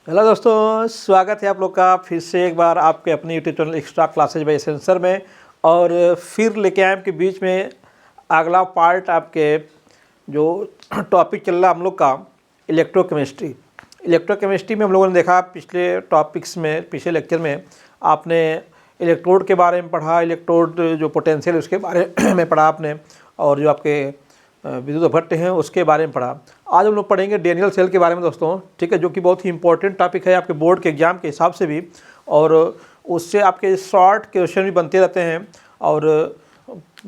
Hello दोस्तों, स्वागत है आप लोग का फिर से एक बार आपके अपने YouTube channel extra classes by sensor में। और फिर लेके आए आपके बीच में अगला पार्ट आपके जो टॉपिक चल रहा हम लोग का इलेक्ट्रोकेमिस्ट्री। इलेक्ट्रोकेमिस्ट्री में हम लोगों ने देखा पिछले टॉपिक्स में, पिछले लेक्चर में आपने इलेक्ट्रोड के बारे में पढ़ा, इलेक्ट्रोड जो पोटेंशियल उसके बारे में पढ़ा आपने, और जो आपके विद्युत अपघट्य हैं उसके बारे में पढ़ा। आज हम लोग पढ़ेंगे डेनियल सेल के बारे में दोस्तों, ठीक है, जो कि बहुत ही इंपॉर्टेंट टॉपिक है आपके बोर्ड के एग्जाम के हिसाब से भी, और उससे आपके शॉर्ट क्वेश्चन भी बनते रहते हैं। और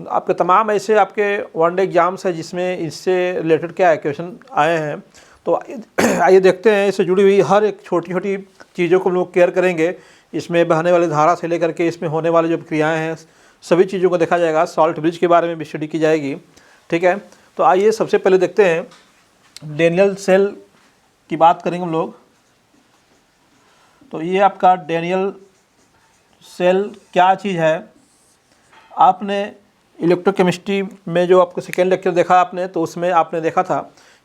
आपके तमाम ऐसे आपके वनडे एग्जाम्स है जिसमें इससे रिलेटेड क्या है क्वेश्चन आए हैं। तो आइए देखते हैं, इससे जुड़ी हुई हर एक छोटी छोटी चीज़ों को हम लोग केयर करेंगे। इसमें बहने वाली धारा से लेकर के इसमें होने वाली जो क्रियाएँ हैं सभी चीज़ों को देखा जाएगा। सॉल्ट ब्रिज के बारे में भी स्टडी की जाएगी, ठीक है। तो आइए सबसे पहले देखते हैं डेनियल सेल की बात करेंगे हम लोग। तो ये आपका डेनियल सेल क्या चीज़ है। आपने इलेक्ट्रोकेमिस्ट्री में जो आपको सेकेंड लेक्चर देखा आपने, तो उसमें आपने देखा था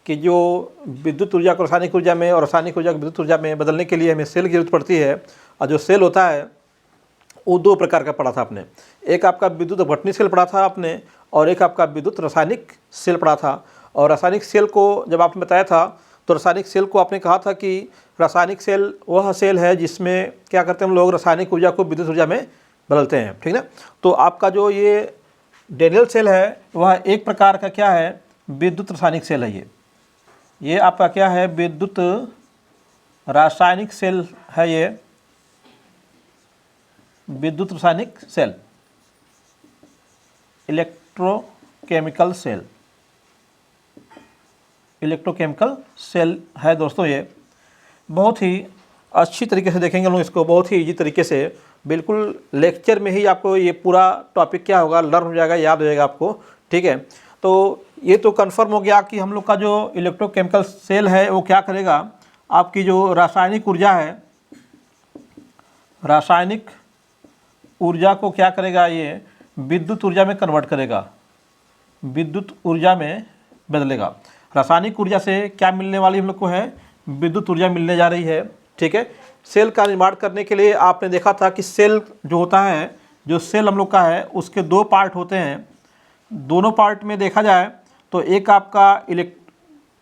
कि जो विद्युत ऊर्जा को रासायनिक ऊर्जा में और रासायनिक ऊर्जा को विद्युत ऊर्जा में बदलने के लिए हमें सेल की जरूरत पड़ती है। और जो सेल होता है वो दो प्रकार का पढ़ा था आपने। एक आपका विद्युत अपघटनी सेल पढ़ा था आपने, और एक आपका विद्युत रासायनिक सेल पढ़ा था। और रासायनिक सेल को जब आपने बताया था, तो रासायनिक सेल को आपने कहा था कि रासायनिक सेल वह सेल है जिसमें क्या करते हैं हम लोग, रासायनिक ऊर्जा को विद्युत ऊर्जा में बदलते हैं, ठीक ना। तो आपका जो ये डेनियल सेल है वह एक प्रकार का क्या है, विद्युत रासायनिक सेल है। ये आपका क्या है, विद्युत रासायनिक सेल है। ये विद्युत रासायनिक cell, electrochemical cell, electrochemical cell है दोस्तों। ये बहुत ही अच्छी तरीके से देखेंगे हम लोग इसको, बहुत ही इजी तरीके से, बिल्कुल लेक्चर में ही आपको ये पूरा टॉपिक क्या होगा, लर्न हो जाएगा, याद हो जाएगा आपको, ठीक है। तो ये तो कंफर्म हो गया कि हम लोग का जो इलेक्ट्रोकेमिकल सेल है वो क्या करेगा, आपकी जो रासायनिक ऊर्जा है, रासायनिक ऊर्जा को क्या करेगा, ये विद्युत ऊर्जा में कन्वर्ट करेगा, विद्युत ऊर्जा में बदलेगा। रासायनिक ऊर्जा से क्या मिलने वाली हम लोग को है, विद्युत ऊर्जा मिलने जा रही है, ठीक है। सेल का निर्माण करने के लिए आपने देखा था कि सेल जो होता है, जो सेल हम लोग का है उसके दो पार्ट होते हैं। दोनों पार्ट में देखा जाए तो एक आपका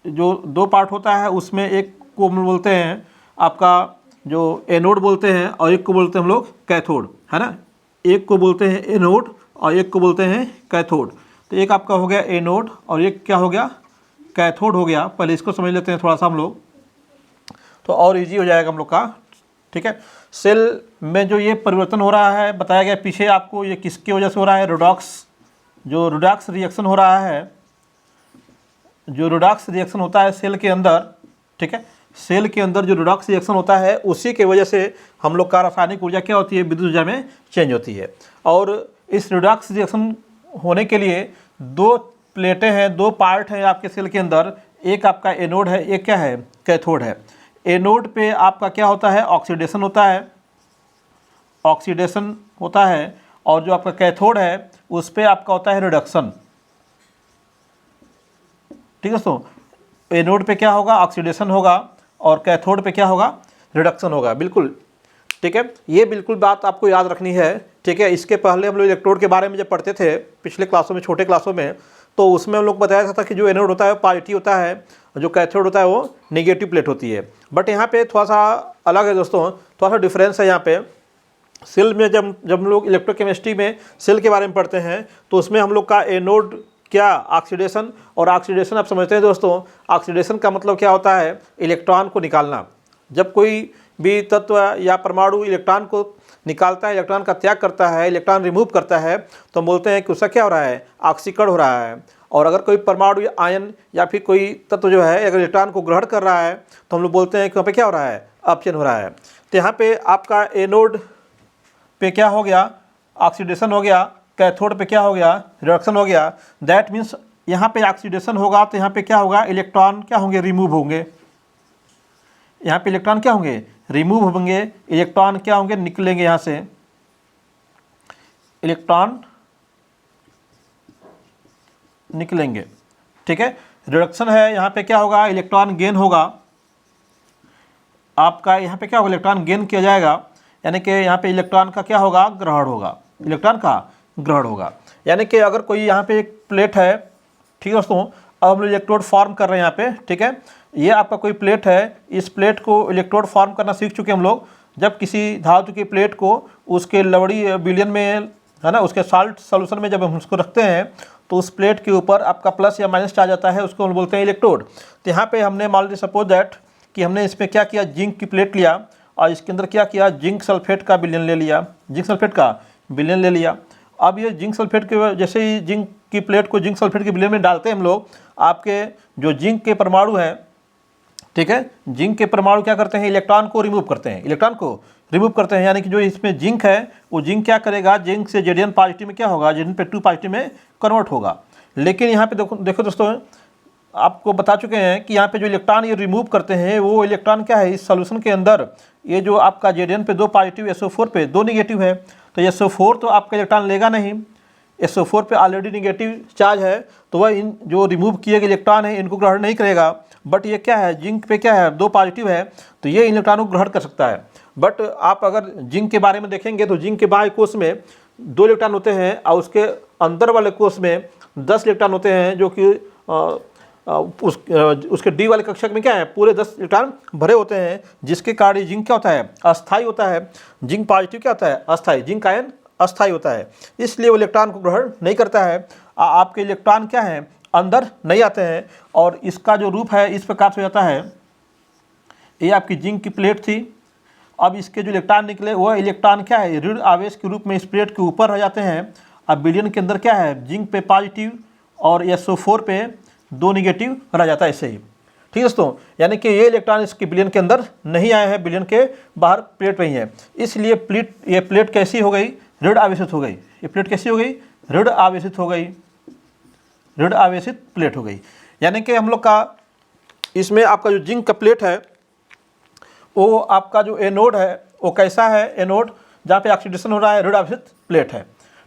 जो दो पार्ट होता है उसमें एक को हम बोलते हैं आपका जो एनोड बोलते हैं, और एक को बोलते हैं हम लोग कैथोड, है ना। एक को बोलते हैं एनोड और एक को बोलते हैं कैथोड। तो एक आपका हो गया एनोड और एक क्या हो गया, कैथोड हो गया। पहले इसको समझ लेते हैं थोड़ा सा हम लोग, तो और इजी हो जाएगा हम लोग का, ठीक है। सेल में जो ये परिवर्तन हो रहा है बताया गया पीछे आपको, ये किसकी वजह से हो रहा है, रेडॉक्स, जो रेडॉक्स रिएक्शन हो रहा है, जो रेडॉक्स रिएक्शन होता है सेल के अंदर, ठीक है। सेल के अंदर जो रेडॉक्स रिएक्शन होता है उसी के वजह से हम लोग का रासायनिक ऊर्जा क्या होती है, विद्युत ऊर्जा में चेंज होती है। और इस रेडॉक्स रिएक्शन होने के लिए दो प्लेटें हैं, दो पार्ट हैं आपके सेल के अंदर। एक आपका एनोड है, एक क्या है, कैथोड है। एनोड पे आपका क्या होता है, ऑक्सीडेशन होता है, ऑक्सीडेशन होता है। और जो आपका कैथोड है उस पर आपका होता है रिडक्शन, ठीक है दोस्तों। एनोड पे क्या होगा, ऑक्सीडेशन होगा, और कैथोड पे क्या होगा, रिडक्शन होगा, बिल्कुल, ठीक है। ये बिल्कुल बात आपको याद रखनी है, ठीक है। इसके पहले हम लोग इलेक्ट्रोड के बारे में जब पढ़ते थे पिछले क्लासों में, छोटे क्लासों में, तो उसमें हम लोग बताया था कि जो एनोड होता है वो पॉजिटिव होता है, जो कैथोड होता है वो नेगेटिव प्लेट होती है। बट यहाँ पे थोड़ा सा अलग है दोस्तों, थोड़ा सा डिफरेंस है यहाँ पे। सेल में जब हम लोग इलेक्ट्रोकेमिस्ट्री में सेल के बारे में पढ़ते हैं तो उसमें हम लोग का एनोड क्या, ऑक्सीडेशन। और ऑक्सीडेशन आप समझते हैं दोस्तों, ऑक्सीडेशन का मतलब क्या होता है, इलेक्ट्रॉन को निकालना। जब कोई भी तत्व या परमाणु इलेक्ट्रॉन को निकालता है, इलेक्ट्रॉन का त्याग करता है, इलेक्ट्रॉन रिमूव करता है, तो हम बोलते हैं कि उसका क्या हो रहा है, ऑक्सीकरण हो रहा है। और अगर कोई परमाणु या आयन या फिर कोई तत्व जो है अगर इलेक्ट्रॉन को ग्रहण कर रहा है तो हम लोग बोलते हैं कि वहाँ पे क्या हो रहा है, अपचयन हो रहा है। तो यहाँ पे आपका एनोड पे क्या हो गया, ऑक्सीडेशन हो गया, कैथोड पे क्या हो गया, रिडक्शन हो गया। दैट मीन्स यहाँ पे ऑक्सीडेशन होगा तो यहाँ पे क्या होगा, इलेक्ट्रॉन क्या होंगे, रिमूव होंगे। यहाँ पे इलेक्ट्रॉन क्या होंगे, रिमूव होंगे। इलेक्ट्रॉन क्या होंगे, निकलेंगे यहाँ से, इलेक्ट्रॉन निकलेंगे, ठीक है। रिडक्शन है, यहाँ पे क्या होगा, इलेक्ट्रॉन गेन होगा। आपका यहाँ पे क्या होगा, इलेक्ट्रॉन गेन किया जाएगा, यानी कि यहाँ पे इलेक्ट्रॉन का क्या होगा, ग्रहण होगा, इलेक्ट्रॉन का ग्रहण होगा। यानी कि अगर कोई यहाँ पे एक प्लेट है, ठीक है दोस्तों, अब हम लोग इलेक्ट्रोड फॉर्म कर रहे हैं यहाँ पे, ठीक है, ये आपका कोई प्लेट है, इस प्लेट को इलेक्ट्रोड फॉर्म करना सीख चुके हम लोग। जब किसी धातु की प्लेट को उसके लवड़ी विलयन में, है ना, उसके साल्ट सोल्यूशन में जब हम उसको रखते हैं तो उस प्लेट के ऊपर आपका प्लस या माइनस चार्ज आता है, उसको हम बोलते हैं इलेक्ट्रोड। तो यहाँ पे हमने मान लीजिए सपोज दैट कि हमने इसमें क्या किया, जिंक की प्लेट लिया और इसके अंदर क्या किया, जिंक सल्फेट का विलयन ले लिया, जिंक सल्फेट का विलयन ले लिया। अब ये जिंक सल्फेट के, जैसे ही जिंक की प्लेट को जिंक सल्फेट के विलयन में डालते हैं हम लोग, आपके जो जिंक के परमाणु हैं, ठीक है, जिंक के परमाणु क्या करते हैं, इलेक्ट्रॉन को रिमूव करते हैं, इलेक्ट्रॉन को रिमूव करते हैं। यानी कि जो इसमें जिंक है वो जिंक क्या करेगा, जिंक से Zn पॉजिटिव में क्या होगा, Zn पे 2 पॉजिटिव में कन्वर्ट होगा। लेकिन यहाँ पे देखो दोस्तों, आपको बता चुके हैं कि यहाँ पे जो इलेक्ट्रॉन ये रिमूव करते हैं वो इलेक्ट्रॉन क्या है, इस सोल्यूशन के अंदर ये जो आपका Zn पे 2 पॉजिटिव, SO4 पे 2 निगेटिव है, तो SO4 तो आपका इलेक्ट्रॉन लेगा नहीं, SO4 पे ऑलरेडी निगेटिव चार्ज है, तो वह इन जो रिमूव किए गए इलेक्ट्रॉन है इनको ग्रहण नहीं करेगा। बट ये क्या है, जिंक पे क्या है, 2 पॉजिटिव है, तो ये इलेक्ट्रॉनों को ग्रहण कर सकता है। बट आप अगर जिंक के बारे में देखेंगे तो जिंक के बाह्य कोश में 2 इलेक्ट्रॉन होते हैं और उसके अंदर वाले कोश में 10 इलेक्ट्रॉन होते हैं, जो कि उसके डी वाले कक्षक में क्या है, पूरे 10 इलेक्ट्रॉन भरे होते हैं, जिसके कारण जिंक क्या होता है, अस्थायी होता है। जिंक पॉजिटिव क्या होता है, अस्थायी, जिंक आयन अस्थायी होता है, इसलिए वो इलेक्ट्रॉन को ग्रहण नहीं करता है। आपके इलेक्ट्रॉन क्या है, अंदर नहीं आते हैं, और इसका जो रूप है इस प्रकार से हो जाता है। ये आपकी जिंक की प्लेट थी, अब इसके जो इलेक्ट्रॉन निकले वह इलेक्ट्रॉन क्या है, ऋण आवेश के रूप में इस प्लेट के ऊपर रह जाते हैं। अब विलयन के अंदर क्या है, जिंक पे पॉजिटिव और SO4 पे 2 निगेटिव रह जाता है, ऐसे ही। ठीक है दोस्तों, यानी कि ये इलेक्ट्रॉन इसके विलयन के अंदर नहीं आए हैं, विलयन के बाहर प्लेट में ही है, इसलिए ये प्लेट कैसी हो गई, ऋण आवेशित हो गई। ये प्लेट कैसी हो गई, ऋण आवेशित हो गई, ऋण आवेशित प्लेट हो गई। यानी कि हम लोग का इसमें आपका जो जिंक का प्लेट है वो आपका जो एनोड है वो कैसा है, एनोड जहाँ पे ऑक्सीडेशन हो रहा है, ऋण आवेशित प्लेट है।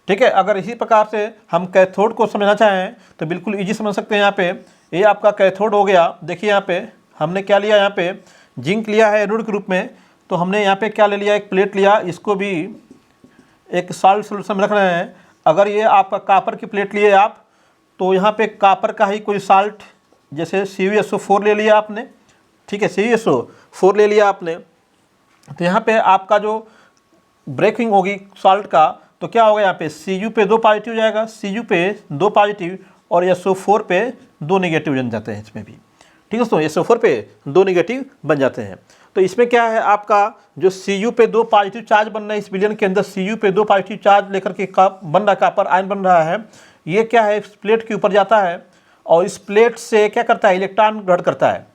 ठीक है, अगर इसी प्रकार से हम कैथोड को समझना चाहें तो बिल्कुल इजी समझ सकते हैं। यहाँ पे ये आपका कैथोड हो गया। देखिए यहाँ पे हमने क्या लिया, यहाँ पे जिंक लिया है एनोड के रूप में, तो हमने यहाँ पे क्या ले लिया, एक प्लेट लिया, इसको भी एक सॉल्ट सोल्यूशन में रख रहे हैं। अगर ये आपका कापर की प्लेट लिए आप, तो यहाँ पे कापर का ही कोई साल्ट, जैसे CuSO4 ले लिया आपने, ठीक है, CuSO4 ले लिया आपने, तो यहाँ पे आपका जो ब्रेकिंग होगी सॉल्ट का, तो क्या होगा, यहाँ पे Cu पे 2 पॉजिटिव जाएगा, Cu पे 2 पॉजिटिव और SO4 पे 2 निगेटिव बन जाते हैं इसमें भी। ठीक है दोस्तों, SO4 पे 2 निगेटिव बन जाते हैं। तो इसमें क्या है, आपका जो Cu पे 2 पॉजिटिव चार्ज बन रहा है, इस विलयन के अंदर Cu पे 2 पॉजिटिव चार्ज लेकर के बन रहा है, कापर आयन बन रहा है। ये क्या है, इस प्लेट के ऊपर जाता है और इस प्लेट से क्या करता है, इलेक्ट्रॉन ग्रहण करता है।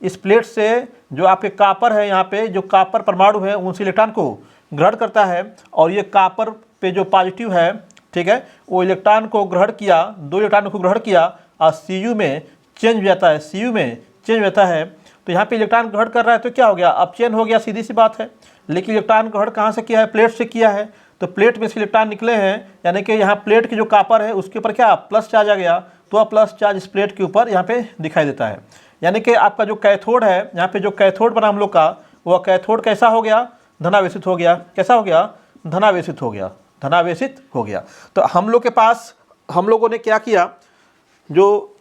इस प्लेट से जो आपके कापर है, यहाँ पे जो कापर परमाणु है उनसे इलेक्ट्रॉन को ग्रहण करता है, और ये कापर पे जो पॉजिटिव है, ठीक है, वो इलेक्ट्रॉन को ग्रहण किया, 2 इलेक्ट्रॉन को ग्रहण किया और Cu में चेंज हो जाता है, Cu में चेंज हो जाता है। तो यहाँ पे इलेक्ट्रॉन ग्रहण कर रहा है, तो क्या हो गया, अब चेंज हो गया, सीधी सी बात है। लेकिन इलेक्ट्रॉन ग्रहण कहाँ से किया है, प्लेट से किया है, तो प्लेट में से इलेक्ट्रॉन निकले हैं, यानी कि यहाँ प्लेट की जो कापर है उसके ऊपर क्या प्लस चार्ज आ गया, तो वह प्लस चार्ज इस प्लेट के ऊपर यहाँ पे दिखाई देता है। यानी कि आपका जो कैथोड है, यहाँ पे जो कैथोड बना हम लोग का, वह कैथोड कैसा हो गया, धनावेशित हो गया। कैसा हो गया, धनावेशित हो गया, धनावेशित हो गया। तो हम लोग के पास, हम लोगों ने क्या किया, जो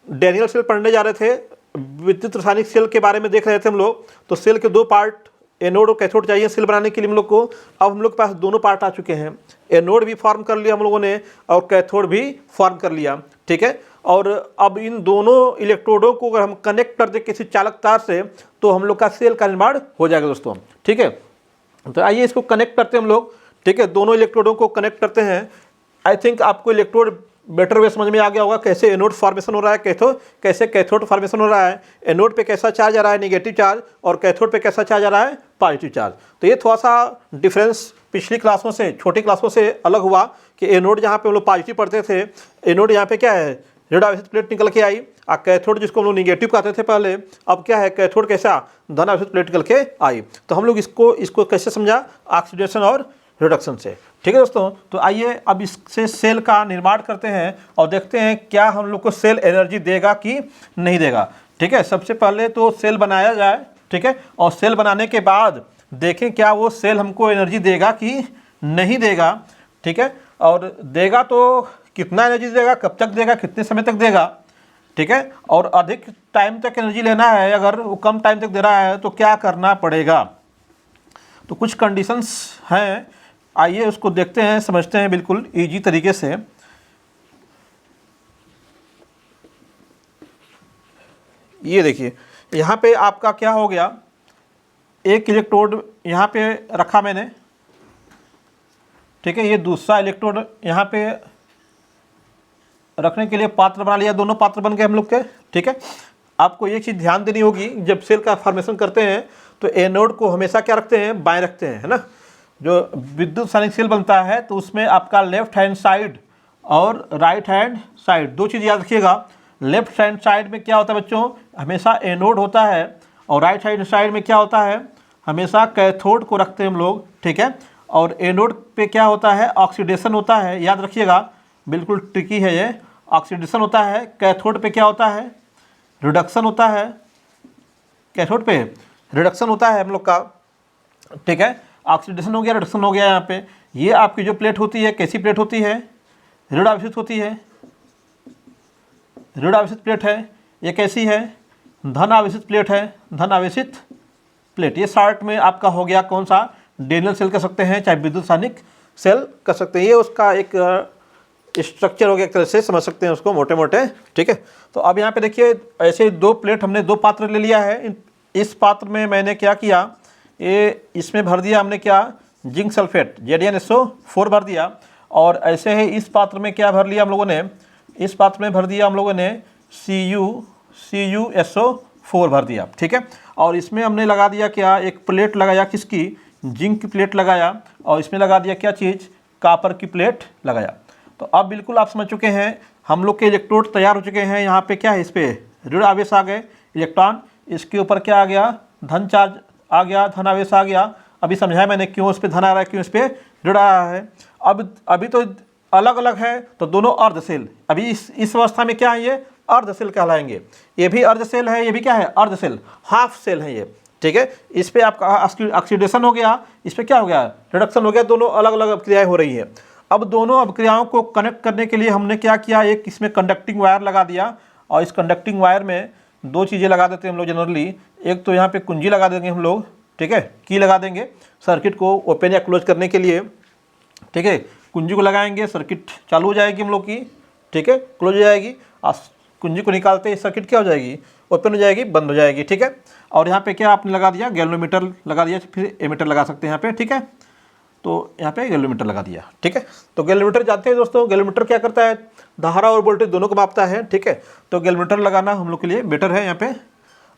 डैनियल सेल पढ़ने जा रहे थे, विद्युत रासायनिक सेल के बारे में देख रहे थे हम लोग, तो सेल के 2 पार्ट, एनोड और कैथोड चाहिए सेल बनाने के लिए हम लोग को। अब हम लोग के पास दोनों पार्ट आ चुके हैं, एनोड भी फॉर्म कर लिया हम लोगों ने और कैथोड भी फॉर्म कर लिया। ठीक है, और अब इन दोनों इलेक्ट्रोडों को अगर हम कनेक्ट कर दें किसी चालक तार से, तो हम लोग का सेल का निर्माण हो जाएगा दोस्तों। ठीक है, तो आइए इसको कनेक्ट करते हैं हम लोग। ठीक है, दोनों इलेक्ट्रोडों को कनेक्ट करते हैं। आई थिंक आपको इलेक्ट्रोड बेटर वे समझ में आ गया होगा, कैसे एनोड फॉर्मेशन हो रहा है, कैसे कैथोड फॉर्मेशन हो रहा है, एनोड पे कैसा चार्ज आ रहा है, नेगेटिव चार्ज, और कैथोड पे कैसा चार्ज आ रहा है, पॉजिटिव चार्ज। तो ये थोड़ा सा डिफरेंस पिछली क्लासों से, छोटी क्लासों से अलग हुआ कि एनोड जहाँ पे हम लोग पॉजिटिव पढ़ते थे, एनोड यहाँ पे क्या है, ऋण आवेशित प्लेट निकल के आई, और कैथोड जिसको हम लोग निगेटिव कहते थे पहले, अब क्या है, कैथोड कैसा, धन आवेशित प्लेट निकल के आई। तो हम लोग इसको कैसे समझा, ऑक्सीडेशन और रिडक्शन से। ठीक है दोस्तों, तो आइए अब इससे सेल का निर्माण करते हैं और देखते हैं क्या हम लोग को सेल एनर्जी देगा कि नहीं देगा। ठीक है, सबसे पहले तो सेल बनाया जाए। ठीक है। और सेल बनाने के बाद देखें क्या वो सेल हमको एनर्जी देगा कि नहीं देगा, ठीक है। और देगा तो कितना एनर्जी देगा, कब तक देगा, कितने समय तक देगा, ठीक है। और अधिक टाइम तक एनर्जी लेना है, अगर वो कम टाइम तक दे रहा है तो क्या करना पड़ेगा। तो कुछ कंडीशंस हैं, आइए उसको देखते हैं, समझते हैं बिल्कुल ईजी तरीके से। ये देखिए यहाँ पे आपका क्या हो गया, एक इलेक्ट्रोड यहाँ पे रखा मैंने, ठीक है। ये दूसरा इलेक्ट्रोड यहाँ पे रखने के लिए पात्र बना लिया, दोनों पात्र बन गए हम लोग के, ठीक है। आपको ये चीज़ ध्यान देनी होगी, जब सेल का फॉर्मेशन करते हैं तो एनोड को हमेशा क्या रखते हैं, बाएं रखते हैं, है ना। जो विद्युत स्थानिक सेल बनता है तो उसमें आपका लेफ्ट हैंड साइड और राइट हैंड साइड, दो चीज़ याद रखिएगा। लेफ्ट हैंड साइड में क्या होता है बच्चों, हमेशा एनोड होता है, और राइट हैंड साइड में क्या होता है, हमेशा कैथोड को रखते हैं हम लोग, ठीक है। और एनोड पे क्या होता है, ऑक्सीडेशन होता है, याद रखिएगा, बिल्कुल ट्रिकी है ये, ऑक्सीडेशन होता है। कैथोड पे क्या होता है, रिडक्शन होता है, कैथोड पे रिडक्शन होता है हम लोग का, ठीक है। ऑक्सीडेशन हो गया, रिडक्शन हो गया। यहाँ पे ये आपकी जो प्लेट होती है कैसी प्लेट होती है, ऋण आवेशित होती है, ऋण आवेशित प्लेट है। ये कैसी है, धन आवेशित प्लेट है, धन आवेशित प्लेट। ये शॉर्ट में आपका हो गया कौन सा, डेनियल सेल कह सकते हैं, चाहे विद्युत स्थानिक सेल कह सकते हैं। ये उसका एक स्ट्रक्चर हो गया, एक तरह से समझ सकते हैं उसको मोटे मोटे, ठीक है। तो अब यहाँ पे देखिए ऐसे दो प्लेट, हमने दो पात्र ले लिया है। इस पात्र में मैंने क्या किया, ये इसमें भर दिया हमने क्या, जिंक सल्फेट ZnSO4 भर दिया। और ऐसे ही इस पात्र में क्या भर लिया हम लोगों ने, इस पात्र में भर दिया हम लोगों ने CuSO4 भर दिया, ठीक है। और इसमें हमने लगा दिया क्या, एक प्लेट लगाया, किसकी, जिंक की प्लेट लगाया, और इसमें लगा दिया क्या चीज़, कापर की प्लेट लगाया। तो अब बिल्कुल आप समझ चुके हैं, हम लोग के इलेक्ट्रोड तैयार हो चुके हैं। यहाँ पे क्या है, इस पर ऋण आवेश आ गए, इलेक्ट्रॉन, इसके ऊपर क्या आ गया, धन चार्ज आ गया, धन आवेश आ गया। अभी समझाया मैंने क्यों उस पर धन आ रहा है, क्यों इस पर ऋण आ रहा है। अब अभी तो अलग अलग है, तो दोनों अर्ध सेल, अभी इस अवस्था में क्या है, ये अर्ध सेल कहलाएंगे। ये भी अर्ध सेल है, ये भी क्या है, अर्ध सेल, हाफ सेल है ये, ठीक है। इस पर आपका ऑक्सीडेशन हो गया, इस पर क्या हो गया, रिडक्शन हो गया, दोनों अलग अलग अभिक्रियाएँ हो रही है। अब दोनों अभिक्रियाओं को कनेक्ट करने के लिए हमने क्या किया, एक इसमें कंडक्टिंग वायर लगा दिया, और इस कंडक्टिंग वायर में दो चीज़ें लगा देते हैं हम लोग जनरली। एक तो यहाँ पे कुंजी लगा देंगे हम लोग, ठीक है, की लगा देंगे सर्किट को ओपन या क्लोज करने के लिए, ठीक है। कुंजी को लगाएंगे, सर्किट चालू हो जाएगी हम लोग की, ठीक है, क्लोज हो जाएगी। और कुंजी को निकालते ही सर्किट क्या हो जाएगी, ओपन हो जाएगी, बंद हो जाएगी, ठीक है। और यहाँ पे क्या आपने लगा दिया, गैल्वेनोमीटर लगा दिया, फिर एमीटर लगा सकते हैं यहाँ पे, ठीक है। तो यहाँ पे गैल्वेनोमीटर लगा दिया, ठीक है। तो गैल्वेनोमीटर जानते हैं दोस्तों, गैल्वेनोमीटर क्या करता है, धारा और वोल्टेज दोनों को मापता है, ठीक है। तो गैल्वेनोमीटर लगाना हम लोग के लिए बेटर है यहाँ पे।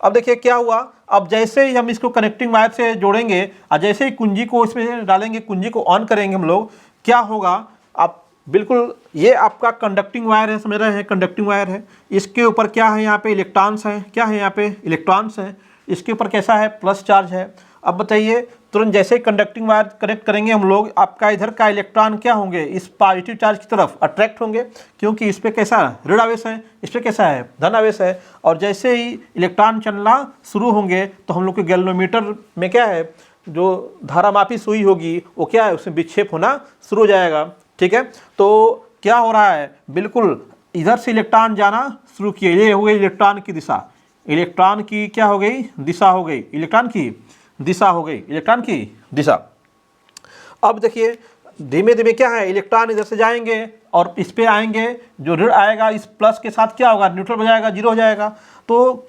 अब देखिए क्या हुआ, अब जैसे ही हम इसको कनेक्टिंग वायर से जोड़ेंगे और जैसे ही कुंजी को इसमें डालेंगे, कुंजी को ऑन करेंगे हम लोग, क्या होगा, आप बिल्कुल, ये आपका कंडक्टिंग वायर है, समझ रहे हैं, कंडक्टिंग वायर है। इसके ऊपर क्या है, यहाँ पे इलेक्ट्रॉन्स हैं, क्या है यहाँ पे, इलेक्ट्रॉन्स हैं। इसके ऊपर कैसा है, प्लस चार्ज है। अब बताइए, तुरंत जैसे ही कंडक्टिंग वायर कनेक्ट करेंगे हम लोग, आपका इधर का इलेक्ट्रॉन क्या होंगे, इस पॉजिटिव चार्ज की तरफ अट्रैक्ट होंगे, क्योंकि इस पर कैसा ऋण आवेश है, इस पर कैसा है, धन आवेश है। और जैसे ही इलेक्ट्रॉन चलना शुरू होंगे तो हम लोग के गैल्वेनोमीटर में क्या है, जो धारामापी सुई होगी वो क्या है, उसमें विक्षेप होना शुरू हो जाएगा, ठीक है। तो क्या हो रहा है, बिल्कुल इधर से इलेक्ट्रॉन जाना शुरू किए, ये हो गई इलेक्ट्रॉन की दिशा, इलेक्ट्रॉन की क्या हो गई, दिशा हो गई, इलेक्ट्रॉन की दिशा हो गई, इलेक्ट्रॉन की दिशा। अब देखिए धीमे धीमे क्या है, इलेक्ट्रॉन इधर से जाएंगे और इस पे आएंगे, जो ऋण आएगा इस प्लस के साथ क्या होगा, न्यूट्रल हो जाएगा, जीरो हो जाएगा। तो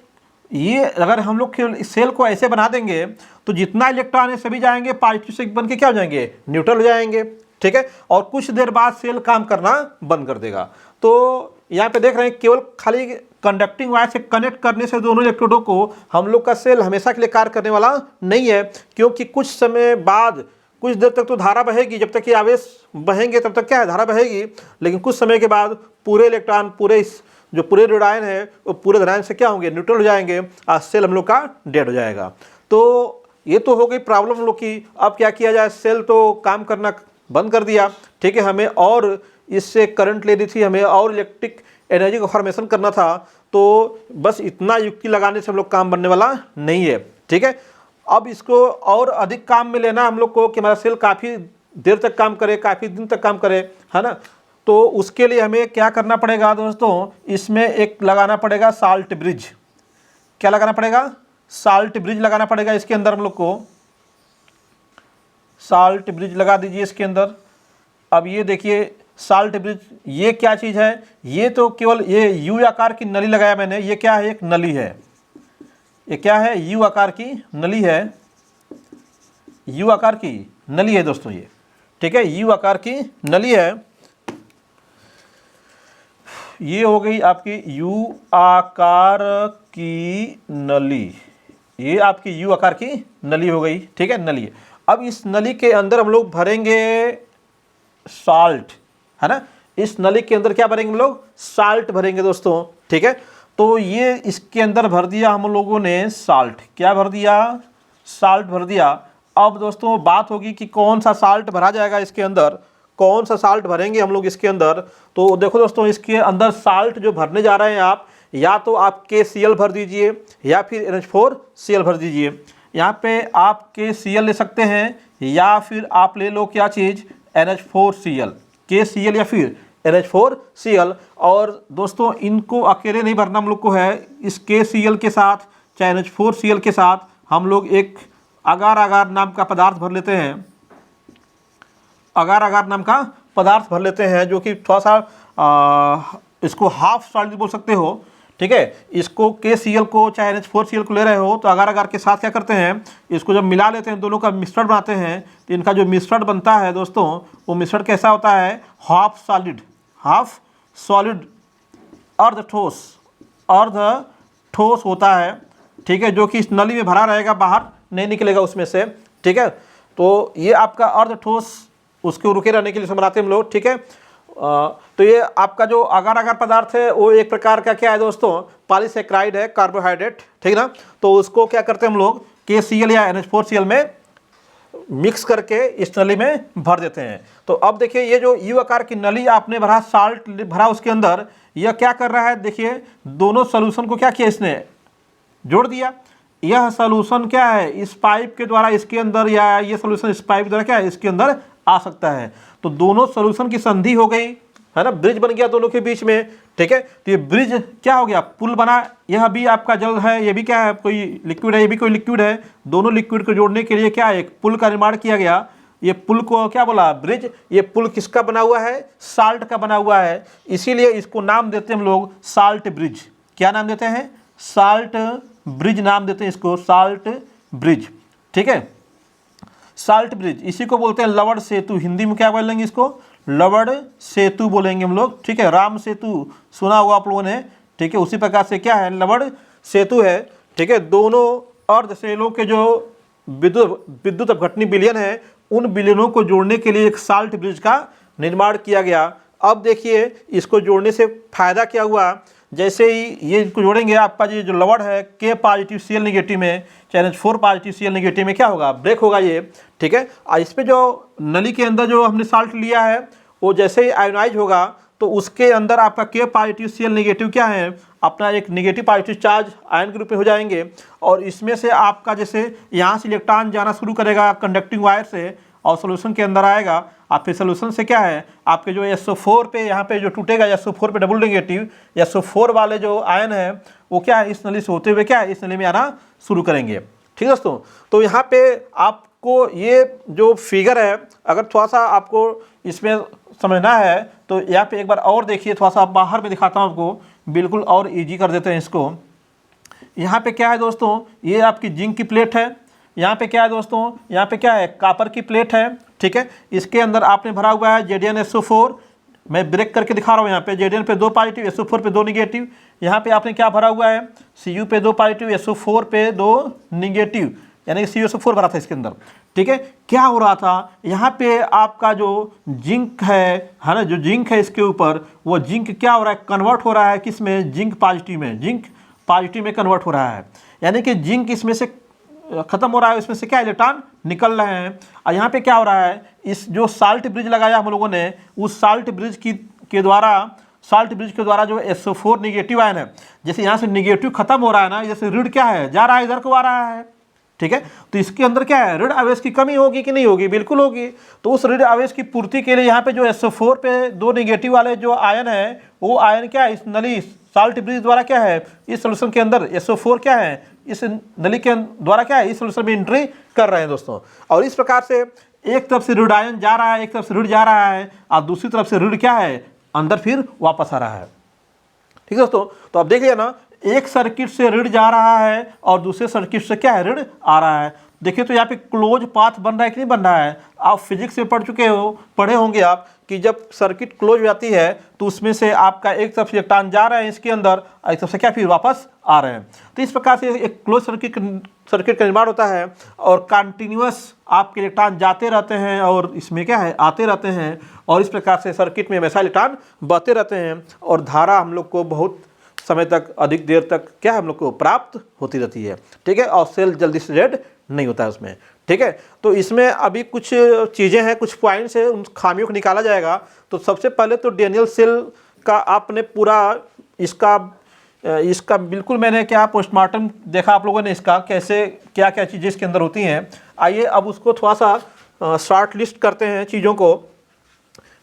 ये अगर हम लोग इस सेल को ऐसे बना देंगे तो जितना इलेक्ट्रॉन है सभी जाएंगे पॉजिटिव से बन के क्या हो जाएंगे, न्यूट्रल हो जाएंगे, ठीक है। और कुछ देर बाद सेल काम करना बंद कर देगा। तो यहाँ पे देख रहे हैं, केवल खाली कंडक्टिंग वायर से कनेक्ट करने से दोनों इलेक्ट्रोडों को हम लोग का सेल हमेशा के लिए कार्य करने वाला नहीं है, क्योंकि कुछ समय बाद, कुछ देर तक तो धारा बहेगी, जब तक कि आवेश बहेंगे तब तक क्या है, धारा बहेगी। लेकिन कुछ समय के बाद पूरे इलेक्ट्रॉन, पूरे जो पूरे ऋणायन है वो पूरे धनायन से क्या होंगे, न्यूट्रल हो जाएंगे, आज सेल हम लोग का डेड हो जाएगा। तो ये तो हो गई प्रॉब्लम हम लोग की। अब क्या किया जाए, सेल तो काम करना बंद कर दिया, ठीक है, हमें और इससे करंट लेनी थी, हमें और इलेक्ट्रिक एनर्जी का फॉर्मेशन करना था। तो बस इतना युक्ति लगाने से हम लोग काम बनने वाला नहीं है, ठीक है। अब इसको और अधिक काम में लेना हम लोग को कि हमारा सेल काफ़ी देर तक काम करे, काफ़ी दिन तक काम करे, है ना। तो उसके लिए हमें क्या करना पड़ेगा दोस्तों, इसमें एक लगाना पड़ेगा साल्ट ब्रिज। क्या लगाना पड़ेगा? साल्ट ब्रिज लगाना पड़ेगा इसके अंदर हम लोग को। साल्ट ब्रिज लगा दीजिए इसके अंदर। अब ये देखिए साल्ट ब्रिज, ये क्या चीज़ है? ये तो केवल ये यू आकार की नली लगाया मैंने। ये क्या है? एक नली है। ये क्या है? यू आकार की नली है। यू आकार की नली है दोस्तों ये, ठीक है, यू आकार की नली है। ये हो गई आपकी यू आकार की नली। ये आपकी यू आकार की नली हो गई, ठीक है, नली। अब इस नली के अंदर हम लोग भरेंगे साल्ट, है ना। इस नली के अंदर क्या भरेंगे हम लोग? साल्ट भरेंगे दोस्तों, ठीक है। तो ये इसके अंदर भर दिया हम लोगों ने साल्ट। क्या भर दिया? साल्ट भर दिया। अब दोस्तों बात होगी कि कौन सा साल्ट भरा जाएगा इसके अंदर, कौन सा साल्ट भरेंगे हम लोग इसके अंदर। तो देखो दोस्तों, इसके अंदर साल्ट जो भरने जा रहे हैं आप, या तो आप KCl भर दीजिए या फिर NH4Cl भर दीजिए। यहाँ पे आप KCl ले सकते हैं या फिर आप ले लो क्या चीज़, NH4Cl, KCl या फिर NH4Cl। और दोस्तों इनको अकेले नहीं भरना हम लोग को है, इस KCl के साथ चाहे NH4Cl के साथ हम लोग एक अगार अगार नाम का पदार्थ भर लेते हैं। अगार अगार नाम का पदार्थ भर लेते हैं, जो कि थोड़ा सा इसको हाफ सॉलिड बोल सकते हो, ठीक है। इसको KCl को चाहे NH4Cl को ले रहे हो तो अगार अगार के साथ क्या करते हैं, इसको जब मिला लेते हैं, दोनों का मिश्रण बनाते हैं, तो इनका जो मिश्रण बनता है दोस्तों, वो मिश्रण कैसा होता है? हाफ सॉलिड अर्ध ठोस होता है, ठीक है, जो कि इस नली में भरा रहेगा, बाहर नहीं निकलेगा उसमें से, ठीक है। तो ये आपका अर्ध ठोस, उसके रुके रहने के लिए बनाते हैं हम लोग, ठीक है। तो ये आपका जो अगार अगार पदार्थ है वो एक प्रकार का क्या है दोस्तों, पॉलीसेकेराइड है, कार्बोहाइड्रेट, ठीक ना। तो उसको क्या करते हैं हम लोग, KCl या NH4Cl में मिक्स करके इस नली में भर देते हैं। तो अब देखिए ये जो यू आकार की नली आपने भरा, साल्ट भरा उसके अंदर, यह क्या कर रहा है? देखिए दोनों सोल्यूशन को क्या किया, इसने जोड़ दिया। यह सोल्यूशन क्या है? इस पाइप के द्वारा इसके अंदर, या ये सोल्यूशन इस पाइप के द्वारा क्या है, इसके अंदर आ सकता है। तो दोनों सोल्यूशन की संधि हो गई, है ना, ब्रिज बन गया दोनों के बीच में, ठीक है। तो ये ब्रिज क्या हो गया? पुल बना। यह भी आपका जल है, ये भी क्या है, कोई लिक्विड है, ये भी कोई लिक्विड है। दोनों लिक्विड को जोड़ने के लिए क्या है, एक पुल का निर्माण किया गया। ये पुल को क्या बोला? ब्रिज। ये पुल किसका बना हुआ है? साल्ट का बना हुआ है, इसीलिए इसको नाम देते हैं हम लोग साल्ट ब्रिज। क्या नाम देते हैं? साल्ट ब्रिज नाम देते हैं इसको, साल्ट ब्रिज, ठीक है, साल्ट ब्रिज। इसी को बोलते हैं लवण सेतु। हिंदी में क्या बोलेंगे इसको? लवण सेतु बोलेंगे हम लोग, ठीक है। राम सेतु सुना होगा आप लोगों ने, ठीक है। उसी प्रकार से क्या है, लवण सेतु है, ठीक है। दोनों अर्ध सेलों के जो विद्युत अपघटनी विलयन है, उन विलयनों को जोड़ने के लिए एक साल्ट ब्रिज का निर्माण किया गया। अब देखिए इसको जोड़ने से फायदा क्या हुआ। जैसे ही ये इनको जोड़ेंगे, आपका ये जो लवण है K पॉजिटिव Cl नेगेटिव में, चाहे NH4 पॉजिटिव Cl नेगेटिव में क्या होगा? ब्रेक होगा ये, ठीक है। और इस पे जो नली के अंदर जो हमने साल्ट लिया है, वो जैसे ही आयोनाइज होगा तो उसके अंदर आपका K पॉजिटिव Cl नेगेटिव क्या है, अपना एक नेगेटिव पॉजिटिव चार्ज आयन के रूप में हो जाएंगे। और इसमें से आपका जैसे यहाँ से इलेक्ट्रॉन जाना शुरू करेगा कंडक्टिंग वायर से, और सोल्यूशन के अंदर आएगा। आप फिर सोल्यूशन से क्या है, आपके जो SO4 पे यहाँ पे जो टूटेगा, SO4 पे डबल नेगेटिव, SO4 वाले जो आयन है वो क्या है, इस नली से होते हुए क्या है, इस नली में आना शुरू करेंगे, ठीक है दोस्तों। तो यहाँ पे आपको ये जो फिगर है, अगर थोड़ा सा आपको इसमें समझना है तो यहाँ पे एक बार और देखिए, थोड़ा सा बाहर में दिखाता हूँ आपको, बिल्कुल और ईजी कर देते हैं इसको। यहाँ पे क्या है दोस्तों, ये आपकी जिंक की प्लेट है। यहाँ पे क्या है दोस्तों, यहाँ पे क्या है, कॉपर की प्लेट है, ठीक है। इसके अंदर आपने भरा हुआ है ZnSO4। मैं ब्रेक करके दिखा रहा हूँ। यहाँ पे Zn पे 2 पॉजिटिव, SO4 पे 2 निगेटिव। यहाँ पे आपने क्या भरा हुआ है, Cu पे 2 पॉजिटिव, SO4 पे 2 निगेटिव, यानी कि CuSO4 भरा था इसके अंदर, ठीक है। क्या हो रहा था, यहाँ पे आपका जो जिंक है ना, जो जिंक है इसके ऊपर, वो जिंक क्या हो रहा है, कन्वर्ट हो रहा है किस में, जिंक पॉजिटिव में, जिंक पॉजिटिव में कन्वर्ट हो रहा है। यानी कि जिंक इसमें से खत्म हो रहा है, इसमें से क्या इलेक्ट्रॉन निकल रहे हैं। और यहाँ पे क्या हो रहा है, इस जो साल्ट ब्रिज लगाया हम लोगों ने, उस साल्ट ब्रिज के द्वारा जो SO4 निगेटिव आयन है, जैसे यहाँ से निगेटिव खत्म हो रहा है ना, जैसे ऋण क्या है, जा रहा है इधर को आ रहा है, ठीक है। तो इसके अंदर क्या है, ऋण आवेश की कमी होगी कि नहीं होगी, बिल्कुल होगी। तो उस ऋण आवेश की पूर्ति के लिए यहाँ पे जो SO4 पे 2 नेगेटिव वाले जो आयन है, वो आयन क्या है, इस नली साल्ट ब्रिज द्वारा क्या है, इस सोल्यूशन के अंदर SO4 क्या है, इस नली के द्वारा क्या है, इस सोल्यूशन में एंट्री कर रहे हैं दोस्तों। और इस प्रकार से एक तरफ से ऋण आयन जा रहा है, एक तरफ से ऋण जा रहा है, और दूसरी तरफ से ऋण क्या है, अंदर फिर वापस आ रहा है। ठीक है दोस्तों। तो अब देख लिया ना, एक सर्किट से ऋण जा रहा है और दूसरे सर्किट से क्या है, ऋण आ रहा है। देखिए तो यहाँ पे क्लोज पाथ बन रहा है कि नहीं बन रहा है। आप फिजिक्स में पढ़े होंगे आप कि जब सर्किट क्लोज हो जाती है तो उसमें से आपका एक तरफ से इलेक्ट्रॉन जा रहे हैं इसके अंदर, एक तरफ से क्या फिर वापस आ रहे हैं। तो इस प्रकार से एक क्लोज सर्किट का निर्माण होता है और कंटिन्यूअस आपके इलेक्ट्रॉन जाते रहते हैं और इसमें क्या है, आते रहते हैं, और इस प्रकार से सर्किट में हमेशा इलेक्ट्रॉन बहते रहते हैं और धारा हम लोग को बहुत समय तक, अधिक देर तक क्या है, हम लोग को प्राप्त होती रहती है। ठीक है। और सेल जल्दी से डेड नहीं होता है उसमें। ठीक है। तो इसमें अभी कुछ चीज़ें हैं, कुछ पॉइंट्स हैं, उन खामियों को निकाला जाएगा। तो सबसे पहले तो डैनियल सेल का आपने पूरा इसका बिल्कुल मैंने क्या पोस्टमार्टम देखा आप लोगों ने, इसका कैसे क्या क्या चीज़ें इसके अंदर होती हैं। आइए अब उसको थोड़ा सा शॉर्ट लिस्ट करते हैं चीज़ों को,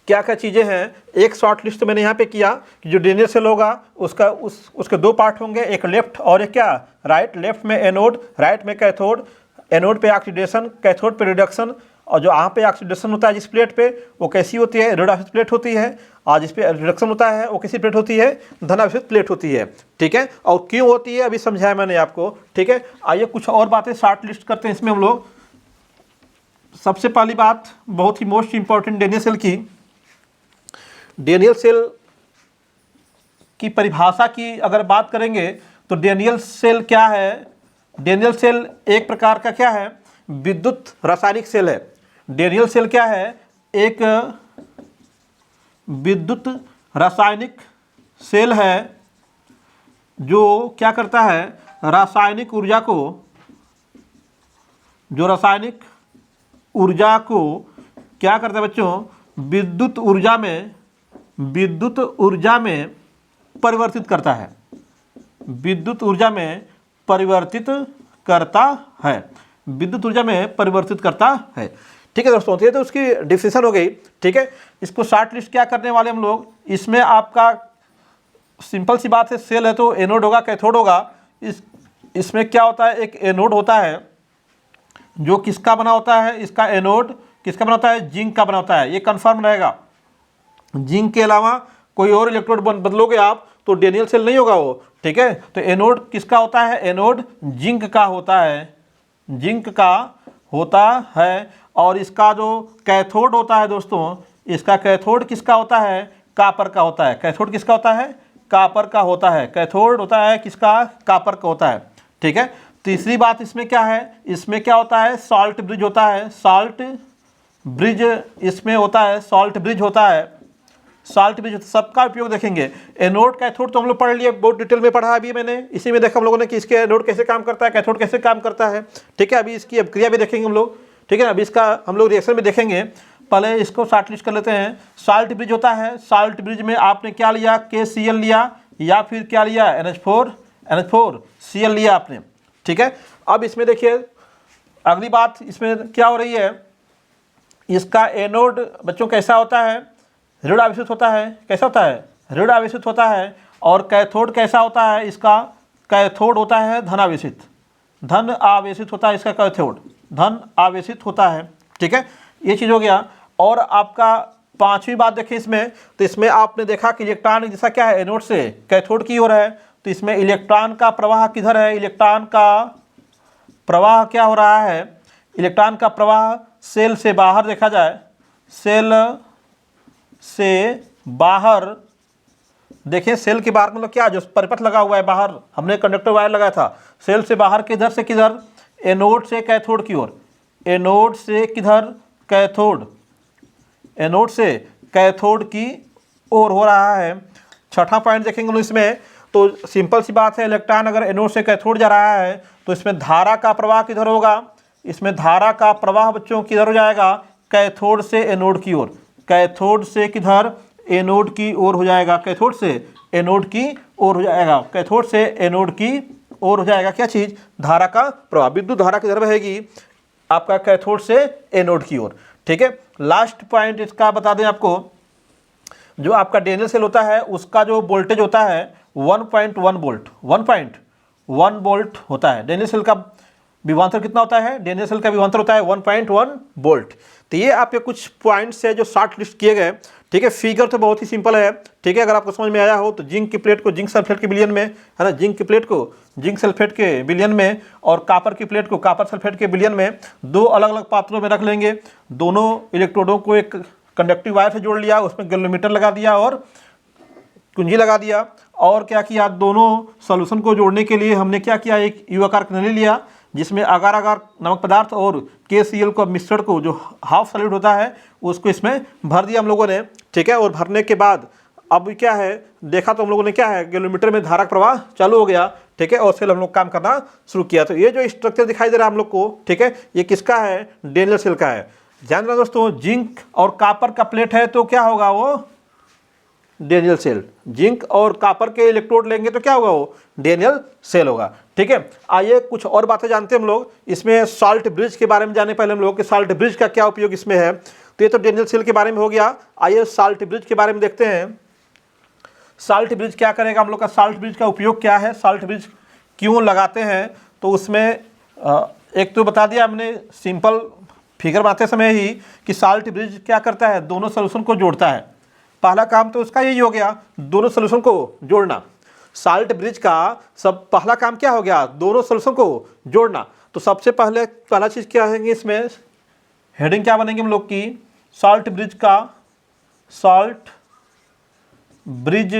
क्या क्या चीज़ें हैं। एक शॉर्ट लिस्ट तो मैंने यहाँ पे किया कि जो डैनियल सेल होगा उसके 2 पार्ट होंगे, एक लेफ्ट और एक क्या, राइट। लेफ्ट में एनोड, राइट में कैथोड। एनोड पे ऑक्सीडेशन, कैथोड पे रिडक्शन। और जो यहाँ पे ऑक्सीडेशन होता है जिस प्लेट पे, वो कैसी होती है, ऋण आवेशित प्लेट होती है। और जिस पे रिडक्शन होता है वो कैसी प्लेट होती है, धन आवेशित प्लेट होती है। ठीक है। और क्यों होती है अभी समझाया मैंने आपको। ठीक है। आइए कुछ और बातें शॉर्ट लिस्ट करते हैं इसमें हम लोग। सबसे पहली बात बहुत ही मोस्ट इंपॉर्टेंट डैनियल सेल की, डैनियल सेल की परिभाषा की अगर बात करेंगे तो डैनियल सेल क्या है, डैनियल सेल एक प्रकार का क्या है, विद्युत रासायनिक सेल है। डैनियल सेल क्या है, एक विद्युत रासायनिक सेल है जो क्या करता है, रासायनिक ऊर्जा को, जो रासायनिक ऊर्जा को क्या करता है बच्चों, विद्युत ऊर्जा में परिवर्तित करता है, विद्युत ऊर्जा में परिवर्तित करता है, विद्युत ऊर्जा में परिवर्तित करता है। ठीक है दोस्तों। तो उसकी डिफिनेशन हो गई। ठीक है। इसको शॉर्ट लिस्ट क्या करने वाले हम लोग, इसमें आपका सिंपल सी बात है, सेल है तो एनोड होगा, कैथोड होगा। इसमें क्या होता है, एक एनोड होता है जो किसका बना होता है, इसका एनोड किसका बना होता है, जिंक का बना होता है। ये कंफर्म रहेगा। जिंक के अलावा कोई और इलेक्ट्रोड बदलोगे आप तो डैनियल सेल नहीं होगा वो। ठीक है। तो एनोड किसका होता है, एनोड जिंक का होता है, जिंक का होता है। और इसका जो कैथोड होता है दोस्तों, इसका कैथोड किसका होता है, कापर का होता है। कैथोड किसका होता है, कापर का होता है। कैथोड होता है किसका, कापर का होता है। ठीक है। तीसरी बात इसमें क्या है, इसमें क्या होता है, सॉल्ट ब्रिज होता है, सॉल्ट ब्रिज इसमें होता है, सॉल्ट ब्रिज होता है, सॉल्ट ब्रिज सबका उपयोग देखेंगे। एनोड कैथोड तो हम लोग पढ़ लिए, बहुत डिटेल में पढ़ा अभी मैंने, इसी में देखा हम लोगों ने कि इसके एनोड कैसे काम करता है, कैथोड कैसे काम करता है। ठीक है। अभी इसकी अभिक्रिया भी देखेंगे हम लोग। ठीक है। अभी इसका हम लोग रिएक्शन में देखेंगे। पहले इसको शॉर्ट लिस्ट कर लेते हैं। सॉल्ट ब्रिज होता है, सॉल्ट ब्रिज में आपने क्या लिया, KCl लिया या फिर क्या लिया, NH4Cl लिया आपने। ठीक है। अब इसमें देखिए अगली बात इसमें क्या हो रही है, इसका एनोड बच्चों कैसा होता है, ऋण आवेशित होता है। कैसा होता है, ऋण आवेशित होता है। और कैथोड कैसा होता है, इसका कैथोड होता है धन आवेशित, धन आवेशित होता है इसका कैथोड, धन आवेशित होता है। ठीक है। ये चीज़ हो गया। और आपका पांचवी बात देखें इसमें, तो इसमें आपने देखा कि इलेक्ट्रॉन जैसा क्या है, एनोड से कैथोड की ओर है, तो इसमें इलेक्ट्रॉन का प्रवाह किधर है, इलेक्ट्रॉन का प्रवाह क्या हो रहा है, इलेक्ट्रॉन का प्रवाह सेल से बाहर देखा जाए, सेल से बाहर देखिए, सेल के बाहर मतलब क्या, जो परिपथ लगा हुआ है बाहर, हमने कंडक्टर वायर लगाया था, सेल से बाहर किधर से किधर, एनोड से कैथोड की ओर, एनोड से किधर, कैथोड, एनोड से कैथोड की ओर हो रहा है। छठा पॉइंट देखेंगे इसमें, तो सिंपल सी बात है, इलेक्ट्रॉन अगर एनोड से कैथोड जा रहा है तो इसमें धारा का प्रवाह किधर होगा, इसमें धारा का प्रवाह बच्चों किधर हो जाएगा, कैथोड से एनोड की ओर, कैथोड से किधर, एनोड की ओर हो जाएगा, कैथोड से एनोड की ओर हो जाएगा, कैथोड से एनोड की ओर हो जाएगा क्या चीज़, धारा का प्रवाह। विद्युत धारा की दर बहेगी आपका कैथोड से एनोड की ओर। ठीक है, लास्ट पॉइंट इसका बता दें आपको, जो आपका डैनियल सेल होता है उसका जो वोल्टेज होता है 1.1 वोल्ट, 1.1 वोल्ट होता है। डैनियल सेल का विभवांतर कितना होता है, डैनियल सेल का विभवांतर होता है 1.1 वोल्ट। तो ये आपके कुछ पॉइंट्स है जो शॉर्ट लिस्ट किए गए। ठीक है, फिगर तो बहुत ही सिंपल है। ठीक है, अगर आपको समझ में आया हो तो जिंक की प्लेट को जिंक सल्फेट के विलयन में, है ना, जिंक की प्लेट को जिंक सल्फेट के विलयन में और कॉपर की प्लेट को कॉपर सल्फेट के विलयन में दो अलग अलग पात्रों में रख लेंगे। दोनों इलेक्ट्रोडों को एक कंडक्टिव वायर से जोड़ लिया, उसमें गैल्वेनोमीटर लगा दिया और कुंजी लगा दिया, और क्या किया, दोनों सॉल्यूशन को जोड़ने के लिए हमने क्या किया, एक यू आकार की नली लिया जिसमें अगार अगार नमक पदार्थ और KCl को मिश्रण को जो हाफ सॉलिड होता है उसको इसमें भर दिया हम लोगों ने। ठीक है, और भरने के बाद अब क्या है, देखा तो हम लोगों ने क्या है, गैल्वेनोमीटर में धारा प्रवाह चालू हो गया। ठीक है, और फिर हम लोग काम करना शुरू किया। तो ये जो स्ट्रक्चर दिखाई दे रहा है हम लोग को, ठीक है, ये किसका है, डैनियल सेल का है। ध्यान रखना दोस्तों, जिंक और कॉपर का प्लेट है तो क्या होगा, वो डैनियल सेल। जिंक और कॉपर के इलेक्ट्रोड लेंगे तो क्या होगा, वो डैनियल सेल होगा। ठीक है, आइए कुछ और बातें जानते हैं हम लोग। इसमें साल्ट ब्रिज के बारे में जाने पहले हम लोग कि साल्ट ब्रिज का क्या उपयोग इसमें है। तो ये तो डैनियल सेल के बारे में हो गया। आइए साल्ट ब्रिज के बारे में देखते हैं। साल्ट ब्रिज क्या करेगा हम लोग का, साल्ट ब्रिज का उपयोग क्या है, साल्ट ब्रिज क्यों लगाते हैं। तो उसमें एक तो बता दिया हमने सिंपल फिगर बनाते समय ही कि साल्ट ब्रिज क्या करता है, दोनों सॉल्यूशन को जोड़ता है। पहला काम तो उसका यही हो गया, दोनों सॉल्यूशन को जोड़ना। साल्ट ब्रिज का सब पहला काम क्या हो गया, दोनों सॉल्यूशन को जोड़ना। तो सबसे पहला चीज़ क्या है, इसमें हेडिंग क्या बनेगी हम लोग की, साल्ट ब्रिज का, साल्ट ब्रिज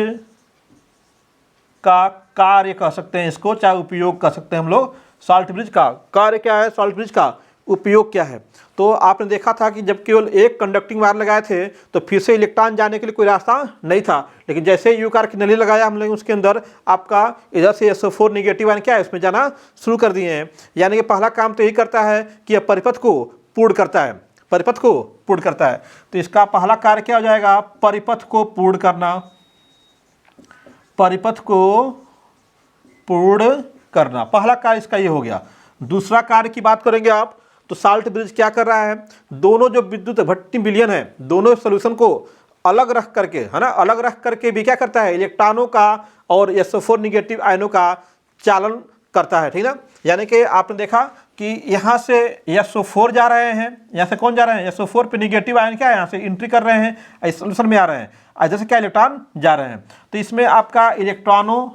का कार्य कह सकते हैं इसको, चाहे उपयोग कह सकते हैं हम लोग। साल्ट ब्रिज का कार्य क्या है, साल्ट ब्रिज का उपयोग क्या है। तो आपने देखा था कि जब केवल एक कंडक्टिंग वायर लगाए थे तो फिर से इलेक्ट्रॉन जाने के लिए कोई रास्ता नहीं था, लेकिन जैसे यू आकार की नली लगाया हमने उसके अंदर आपका इधर से SO4 निगेटिव आयन क्या है उसमें जाना शुरू कर दिए हैं। यानी कि पहला काम तो यही करता है कि यह परिपथ को पूर्ण करता है, परिपथ को पूर्ण करता है। तो इसका पहला कार्य क्या हो जाएगा, परिपथ को पूर्ण करना, परिपथ को पूर्ण करना, पहला कार्य इसका ये हो गया। दूसरा कार्य की बात करेंगे आप तो साल्ट ब्रिज क्या कर रहा है, दोनों जो विद्युत भट्टी विलयन है दोनों सॉल्यूशन को अलग रख करके, है ना, अलग रख करके भी क्या करता है, इलेक्ट्रॉनों का और SO4 निगेटिव आयनों का चालन करता है। ठीक ना, यानी कि आपने देखा कि यहाँ से SO4 जा रहे हैं, यहाँ से कौन जा रहे हैं, SO4 पे निगेटिव आयन क्या है, यहाँ से एंट्री कर रहे हैं, इस सॉल्यूशन में आ रहे हैं, इधर से क्या इलेक्ट्रॉन जा रहे हैं। तो इसमें आपका इलेक्ट्रॉनों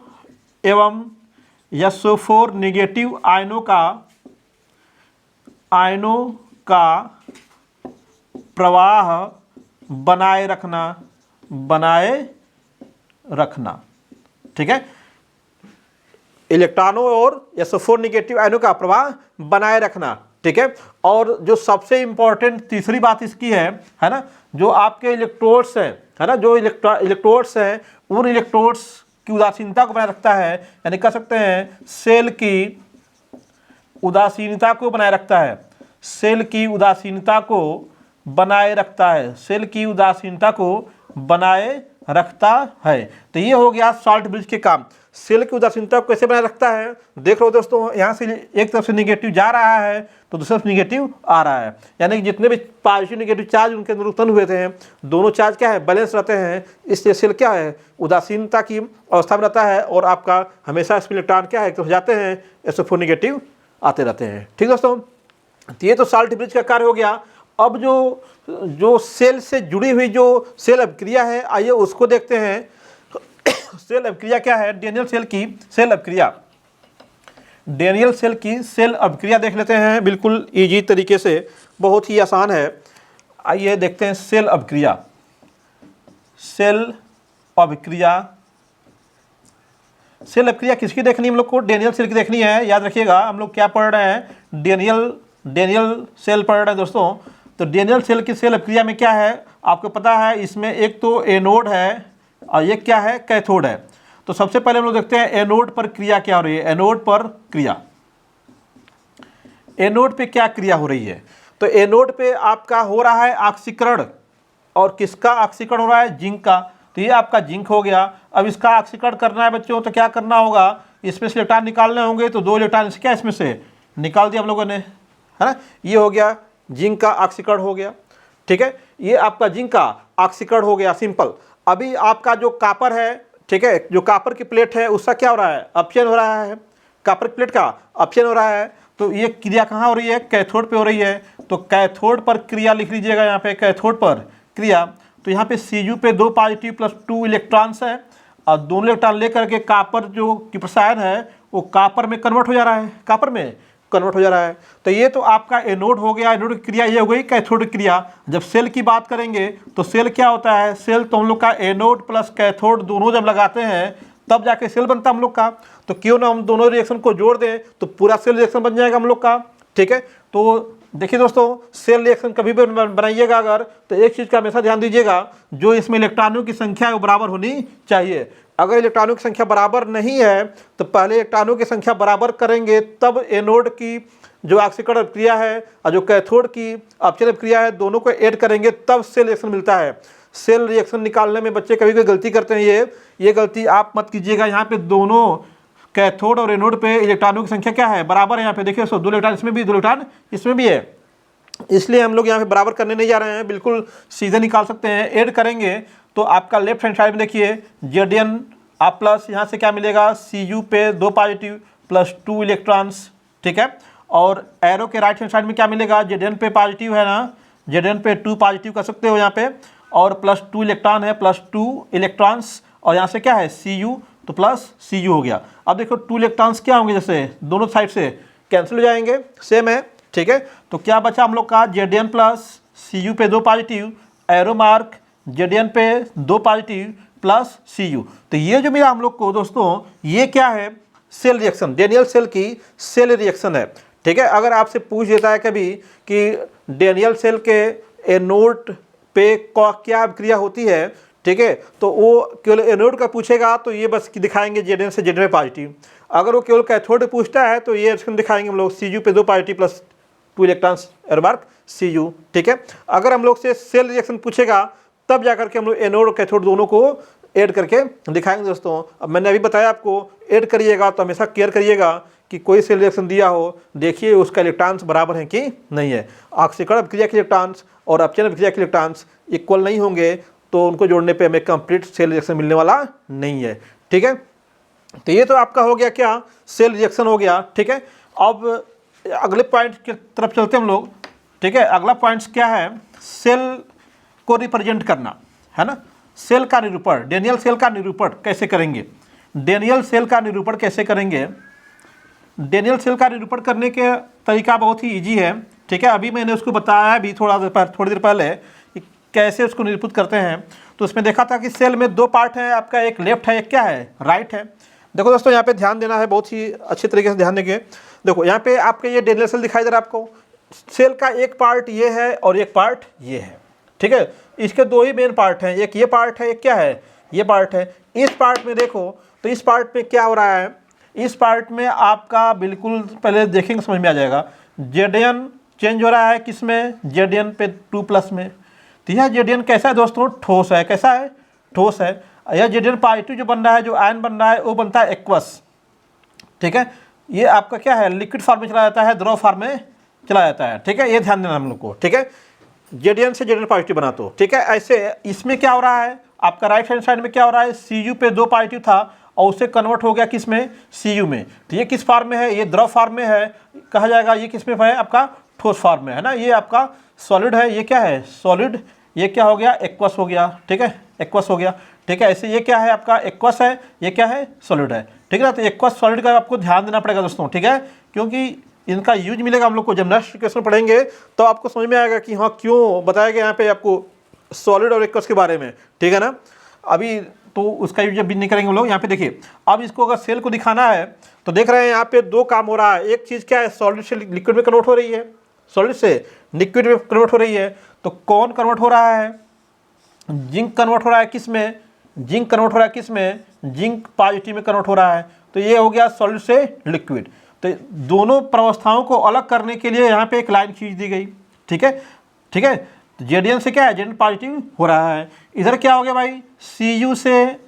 एवं SO4 निगेटिव आयनों का प्रवाह बनाए रखना। ठीक है, इलेक्ट्रॉनों और SO4 निगेटिव आयनों का प्रवाह बनाए रखना। ठीक है, और जो सबसे इंपॉर्टेंट तीसरी बात इसकी है ना, जो आपके इलेक्ट्रोड्स हैं, है ना, जो इलेक्ट्रोड्स हैं उन इलेक्ट्रोड्स की उदासीनता को बनाए रखता है, यानी कह सकते हैं सेल की उदासीनता को बनाए रखता है, सेल की उदासीनता को बनाए रखता है, सेल की उदासीनता को बनाए रखता है। तो ये हो गया साल्ट ब्रिज के काम। सेल की उदासीनता को कैसे बनाए रखता है, देख लो दोस्तों, यहाँ से एक तरफ से निगेटिव जा रहा है तो दूसरी तरफ निगेटिव आ रहा है, यानी कि जितने भी पॉजिटिव निगेटिव चार्ज उनके अंदर उत्पन्न हुए थे दोनों चार्ज क्या है, बैलेंस रहते हैं। इसलिए सेल क्या है, उदासीनता की अवस्था में रहता है और आपका हमेशा इसमें इलेक्ट्रॉन क्या है, एक तरफ जाते हैं, SO4 निगेटिव आते रहते हैं। ठीक दोस्तों, तो ये तो साल्ट ब्रिज का कार्य हो गया। अब जो सेल से जुड़ी हुई जो सेल अभिक्रिया है, आइए उसको देखते हैं। सेल अभिक्रिया क्या है, डैनियल सेल की सेल अभिक्रिया, डैनियल सेल की सेल अभिक्रिया देख लेते हैं, बिल्कुल इजी तरीके से, बहुत ही आसान है। आइए देखते हैं सेल अभिक्रिया। सेल अभिक्रिया, सेल अभिक्रिया किसकी देखनी है हम लोग को, डैनियल सेल की देखनी है। याद रखिएगा हम लोग क्या पढ़ रहे हैं, डैनियल सेल पढ़ रहे हैं दोस्तों। तो डैनियल सेल की सेल अभिक्रिया में क्या है आपको पता है, इसमें एक तो एनोड है और ये क्या है, कैथोड है। तो सबसे पहले हम लोग देखते हैं एनोड पर क्रिया क्या हो रही है, एनोड पर क्रिया, एनोड पे क्या क्रिया हो रही है। तो एनोड पे आपका हो रहा है ऑक्सीकरण, और किसका ऑक्सीकरण हो रहा है, जिंक का। तो ये आपका जिंक हो गया। अब इसका ऑक्सीकरण करना है बच्चों, तो क्या करना होगा, इसमें से इलेक्ट्रॉन निकालने होंगे तो 2 इलेक्ट्रॉन क्या इसमें से निकाल दिया हम लोगों ने, है ना। ये हो गया जिंक का ऑक्सीकरण हो गया, ठीक है। ये आपका जिंक का ऑक्सीकरण हो गया सिंपल। अभी आपका जो कापर है, ठीक है, जो कापर की प्लेट है उसका क्या हो रहा है, अपचयन हो रहा है, कापर प्लेट का अपचयन हो रहा है। तो ये क्रिया कहाँ हो रही है, कैथोड पे हो रही है। तो कैथोड पर क्रिया लिख लीजिएगा यहाँ पे, कैथोड पर क्रिया। तो यहाँ पे Cu पे 2 पॉजिटिव प्लस 2 इलेक्ट्रॉन्स है और दोनों इलेक्ट्रॉन लेकर के कापर जो की प्रसायन है वो कापर में कन्वर्ट हो जा रहा है, कापर में कन्वर्ट हो जा रहा है। तो ये तो आपका एनोड हो गया, एनोड की क्रिया ये हो गई कैथोड क्रिया। जब सेल की बात करेंगे तो सेल क्या होता है, सेल तो हम लोग का एनोड प्लस कैथोड दोनों जब लगाते हैं तब जाके सेल बनता है हम लोग का। तो क्यों ना हम दोनों रिएक्शन को जोड़ दें तो पूरा सेल रिएक्शन बन जाएगा हम लोग का, ठीक है। तो देखिए दोस्तों, सेल रिएक्शन कभी भी बनाइएगा अगर तो एक चीज़ का हमेशा ध्यान दीजिएगा, जो इसमें इलेक्ट्रॉनों की संख्या है वो बराबर होनी चाहिए। अगर इलेक्ट्रॉनों की संख्या बराबर नहीं है तो पहले इलेक्ट्रॉनों की संख्या बराबर करेंगे, तब एनोड की जो ऑक्सीकरण क्रिया है और जो कैथोड की अपचयन क्रिया है दोनों को ऐड करेंगे तब सेल रिएक्शन मिलता है। सेल रिएक्शन निकालने में बच्चे कभी कभी गलती करते हैं, ये गलती आप मत कीजिएगा। यहाँ पे दोनों कैथोड और एनोड पे इलेक्ट्रॉनों की संख्या क्या है, बराबर है। यहाँ पे देखिए 2 इलेक्ट्रॉन इसमें भी, 2 इलेक्ट्रॉन इसमें भी है, इसलिए हम लोग यहाँ पे बराबर करने नहीं जा रहे हैं, बिल्कुल सीधे निकाल सकते हैं। ऐड करेंगे तो आपका लेफ्ट हैंड साइड में देखिए Zn आप प्लस यहाँ से क्या मिलेगा, Cu पे 2 पॉजिटिव प्लस 2 इलेक्ट्रॉन्स, ठीक है। और एरो के राइट हैंड साइड में क्या मिलेगा, Zn पे पॉजिटिव है ना, Zn पे 2 पॉजिटिव कर सकते हो यहाँ पे, और प्लस 2 इलेक्ट्रॉन है, प्लस 2 इलेक्ट्रॉन्स, और यहाँ से क्या है Cu, तो प्लस Cu हो गया। अब देखो 2 इलेक्ट्रॉन्स क्या होंगे, जैसे दोनों साइड से कैंसिल हो जाएंगे, सेम है, ठीक है। तो क्या बचा हम लोग का, Zn प्लस Cu पे 2 पॉजिटिव, एरो मार्क Zn पे 2 पॉजिटिव प्लस Cu। तो ये जो मिला हम लोग को दोस्तों, ये क्या है, सेल रिएक्शन, डेनियल सेल की सेल रिएक्शन है, ठीक है। अगर आपसे पूछ देता है कभी कि डेनियल सेल के एनोड पे क्या क्रिया होती है, ठीक है, तो वो केवल एनोड का पूछेगा तो ये बस दिखाएंगे Zn से Zn पे पॉजिटिव। अगर वो केवल कैथोड पूछता है तो ये रिएक्शन दिखाएंगे हम लोग Cu पे 2 positive plus 2 electrons, arrow mark Cu, ठीक है। अगर हम लोग से सेल रिएक्शन पूछेगा तब जाकर के हम लोग एनोड और कैथोड दोनों को ऐड करके दिखाएंगे दोस्तों। अब मैंने अभी बताया आपको, ऐड करिएगा तो हमेशा केयर करिएगा कि कोई सेल रिएक्शन दिया हो, देखिए उसका इलेक्ट्रॉन्स बराबर है कि नहीं है। ऑक्सीकरण क्रिया के इलेक्ट्रॉन्स और अपचयन क्रिया के इलेक्ट्रॉन्स इक्वल नहीं होंगे तो उनको जोड़ने पे हमें कंप्लीट सेल रिएक्शन मिलने वाला नहीं है, ठीक है। तो ये तो आपका हो गया क्या, सेल रिएक्शन हो गया, ठीक है। अब अगले पॉइंट की तरफ चलते हम लोग, ठीक है। अगला पॉइंट क्या है, सेल को रिप्रेजेंट करना, है ना। सेल का निरूपण, डेनियल सेल का निरूपण कैसे करेंगे, डेनियल सेल का निरूपण कैसे करेंगे। डेनियल सेल का निरूपण करने के तरीका बहुत ही इजी है, ठीक है। अभी मैंने उसको बताया अभी थोड़ी देर पहले कि कैसे उसको निरूपित करते हैं। तो उसमें देखा था कि सेल में 2 पार्ट है आपका, एक लेफ्ट है एक क्या है, राइट है। देखो दोस्तों यहाँ पे ध्यान देना है, बहुत ही अच्छे तरीके से ध्यान देंगे। देखो यहाँ पे आपके ये डेनियल सेल दिखाई दे रहा है आपको, सेल का एक पार्ट ये है और एक पार्ट ये है, ठीक है। इसके 2 ही मेन पार्ट हैं, एक ये पार्ट है एक क्या है, ये पार्ट है। इस पार्ट में देखो तो इस पार्ट में क्या हो रहा है, इस पार्ट में आपका बिल्कुल पहले देखेंगे समझ में आ जाएगा, Zn चेंज हो रहा है किस में, Zn पे 2+ में। तो यह Zn कैसा है दोस्तों, ठोस है, कैसा है, ठोस है। यह Zn पॉजिटिव जो बन रहा है, जो आयन बन रहा है वो बनता है एक्वस, ठीक है। ये आपका क्या है, लिक्विड फॉर्म में चला जाता है, द्रव फॉर्म में चला जाता है, ठीक है। ये ध्यान देना हम लोग को, ठीक है। Zn से Zn पॉजिटिव बना तो, ठीक है। ऐसे इसमें क्या हो रहा है, आपका राइट हैंड साइड में क्या हो रहा है, Cu पे 2 पॉजिटिव था और उससे कन्वर्ट हो गया किस में, Cu में। तो ये किस फॉर्म में है, ये द्रव फॉर्म में है कहा जाएगा, ये किस में है आपका, ठोस फॉर्म में है ना। ये आपका सॉलिड है, ये क्या है, सॉलिड, ये क्या हो गया, एक्वस हो गया, ठीक है, एक्वस हो गया, ठीक है। ऐसे ये क्या है आपका, एक्वस है, ये क्या है, सॉलिड है, ठीक है ना। तो एक्वस सॉलिड का आपको ध्यान देना पड़ेगा दोस्तों, ठीक है, क्योंकि इनका यूज मिलेगा हम लोग को जब नेक्स्ट क्वेश्चन पढ़ेंगे तो आपको समझ में आएगा कि हाँ क्यों बताया गया यहाँ पे आपको सॉलिड और एक्वस के बारे में, ठीक है ना। अभी तो उसका यूज अभी नहीं करेंगे हम लोग। यहाँ पे देखिए, अब इसको अगर सेल को दिखाना है तो देख रहे हैं यहाँ पे 2 काम हो रहा है। एक चीज़ क्या है, सॉलिड से लिक्विड में कन्वर्ट हो रही है, सॉलिड से लिक्विड में कन्वर्ट हो रही है। तो कौन कन्वर्ट हो रहा है, जिंक कन्वर्ट हो रहा है किस में, जिंक कन्वर्ट हो रहा है किस में, जिंक पॉजिटिव में कन्वर्ट हो रहा है। तो ये हो गया सॉलिड से लिक्विड। तो दोनों प्रावस्थाओं को अलग करने के लिए यहाँ पे एक लाइन खींच दी गई, ठीक है, ठीक है। तो Zn से क्या है, Zn पॉजिटिव हो रहा है। इधर क्या हो गया भाई, Cu से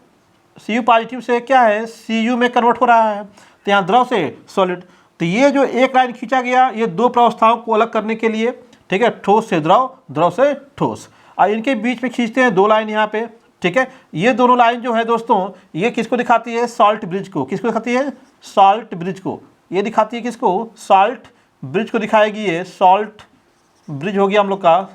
Cu पॉजिटिव से क्या है, Cu में कन्वर्ट हो रहा है, तो यहाँ द्रव से सॉलिड। तो ये जो एक लाइन खींचा गया, ये दो प्रावस्थाओं को अलग करने के लिए, ठीक है, ठोस से द्रव, द्रव से ठोस। और इनके बीच में खींचते हैं दो लाइन यहाँ पे, ठीक है। ये दोनों लाइन जो है दोस्तों, ये किसको दिखाती है, सॉल्ट ब्रिज को। किसको दिखाती है, सॉल्ट ब्रिज को। ये दिखाती है किसको, सॉल्ट ब्रिज को दिखाएगी। ये सॉल्ट ब्रिज हो गया हम लोग का,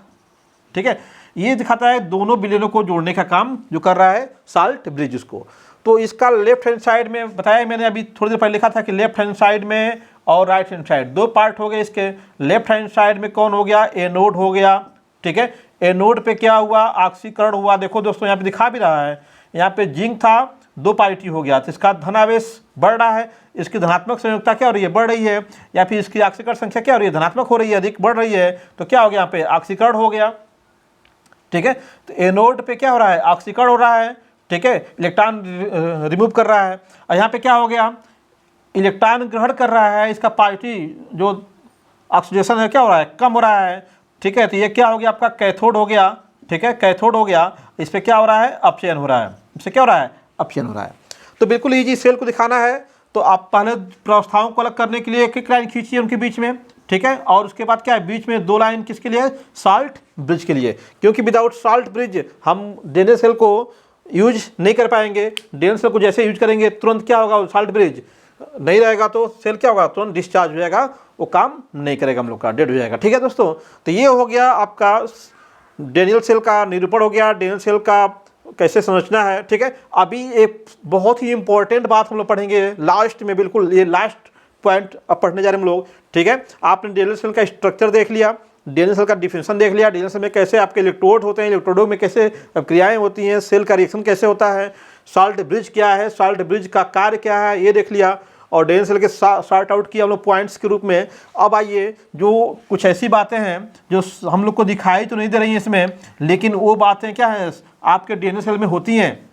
ठीक है। ये दिखाता है दोनों विलेनों को जोड़ने का काम जो कर रहा है सॉल्ट ब्रिज उसको। तो इसका लेफ्ट हैंड साइड में बताया मैंने अभी थोड़ी देर पहले लिखा था कि लेफ्ट हैंड साइड में और राइट हैंड साइड दो पार्ट हो गए इसके। लेफ्ट हैंड साइड में कौन हो गया, एनोड हो गया, ठीक है। एनोड पे क्या हुआ, ऑक्सीकरण हुआ। देखो दोस्तों यहाँ पे दिखा भी रहा है, यहाँ पे जिंक था, दो पॉजिटिव हो गया, तो इसका धनावेश बढ़ रहा है, इसकी धनात्मक संयोजकता क्या हो रही है, बढ़ रही है, या फिर इसकी ऑक्सीकरण संख्या क्या हो रही है, धनात्मक हो रही है, अधिक बढ़ रही है। तो क्या हो गया, यहाँ पे ऑक्सीकरण हो गया, ठीक है। तो एनोड पे क्या हो रहा है, ऑक्सीकरण हो रहा है, ठीक है, इलेक्ट्रॉन रिमूव कर रहा है। और यहाँ पे क्या हो गया, इलेक्ट्रॉन ग्रहण कर रहा है, इसका पॉजिटिव जो ऑक्सीडेशन है क्या हो रहा है, कम हो रहा है, ठीक है। तो ये क्या हो गया, आपका कैथोड हो गया, ठीक है, कैथोड हो गया। इस पर क्या हो रहा है, अपचयन हो रहा है, इससे क्या हो रहा है, अपचयन हो रहा है। तो बिल्कुल ईजी सेल को दिखाना है, तो आप पहले प्रावस्थाओं को अलग करने के लिए एक एक लाइन खींचिए उनके बीच में, ठीक है। और उसके बाद क्या है, बीच में दो लाइन किसके लिए, सॉल्ट ब्रिज के लिए, क्योंकि विदाउट सॉल्ट ब्रिज हम डीएनए सेल को यूज नहीं कर पाएंगे। डीएनए सेल को जैसे यूज करेंगे तुरंत क्या होगा, सॉल्ट ब्रिज नहीं रहेगा तो सेल क्या होगा, तुरंत डिस्चार्ज हो जाएगा, वो काम नहीं करेगा हम लोग का, डेड हो जाएगा, ठीक है दोस्तों। तो ये हो गया आपका डैनियल सेल का निरूपण हो गया, डैनियल सेल का कैसे समझना है, ठीक है। अभी एक बहुत ही इंपॉर्टेंट बात हम लोग पढ़ेंगे लास्ट में, बिल्कुल ये लास्ट पॉइंट अब पढ़ने जा रहे हैं हम लोग, ठीक है। आपने डैनियल सेल का स्ट्रक्चर देख लिया, डैनियल सेल का डिफिनेशन देख लिया, डैनियल सेल में कैसे आपके इलेक्ट्रोड होते हैं, इलेक्ट्रोडों में कैसे क्रियाएं होती हैं, सेल का रिएक्शन कैसे होता है, सॉल्ट ब्रिज क्या है, सॉल्ट ब्रिज का कार्य क्या है, ये देख लिया। और डैनियल सेल के सॉर्ट आउट किया हम लोग पॉइंट्स के रूप में। अब आइए जो कुछ ऐसी बातें हैं जो हम लोग को दिखाई तो नहीं दे रही हैं इसमें, लेकिन वो बातें क्या है आपके डैनियल सेल में होती हैं।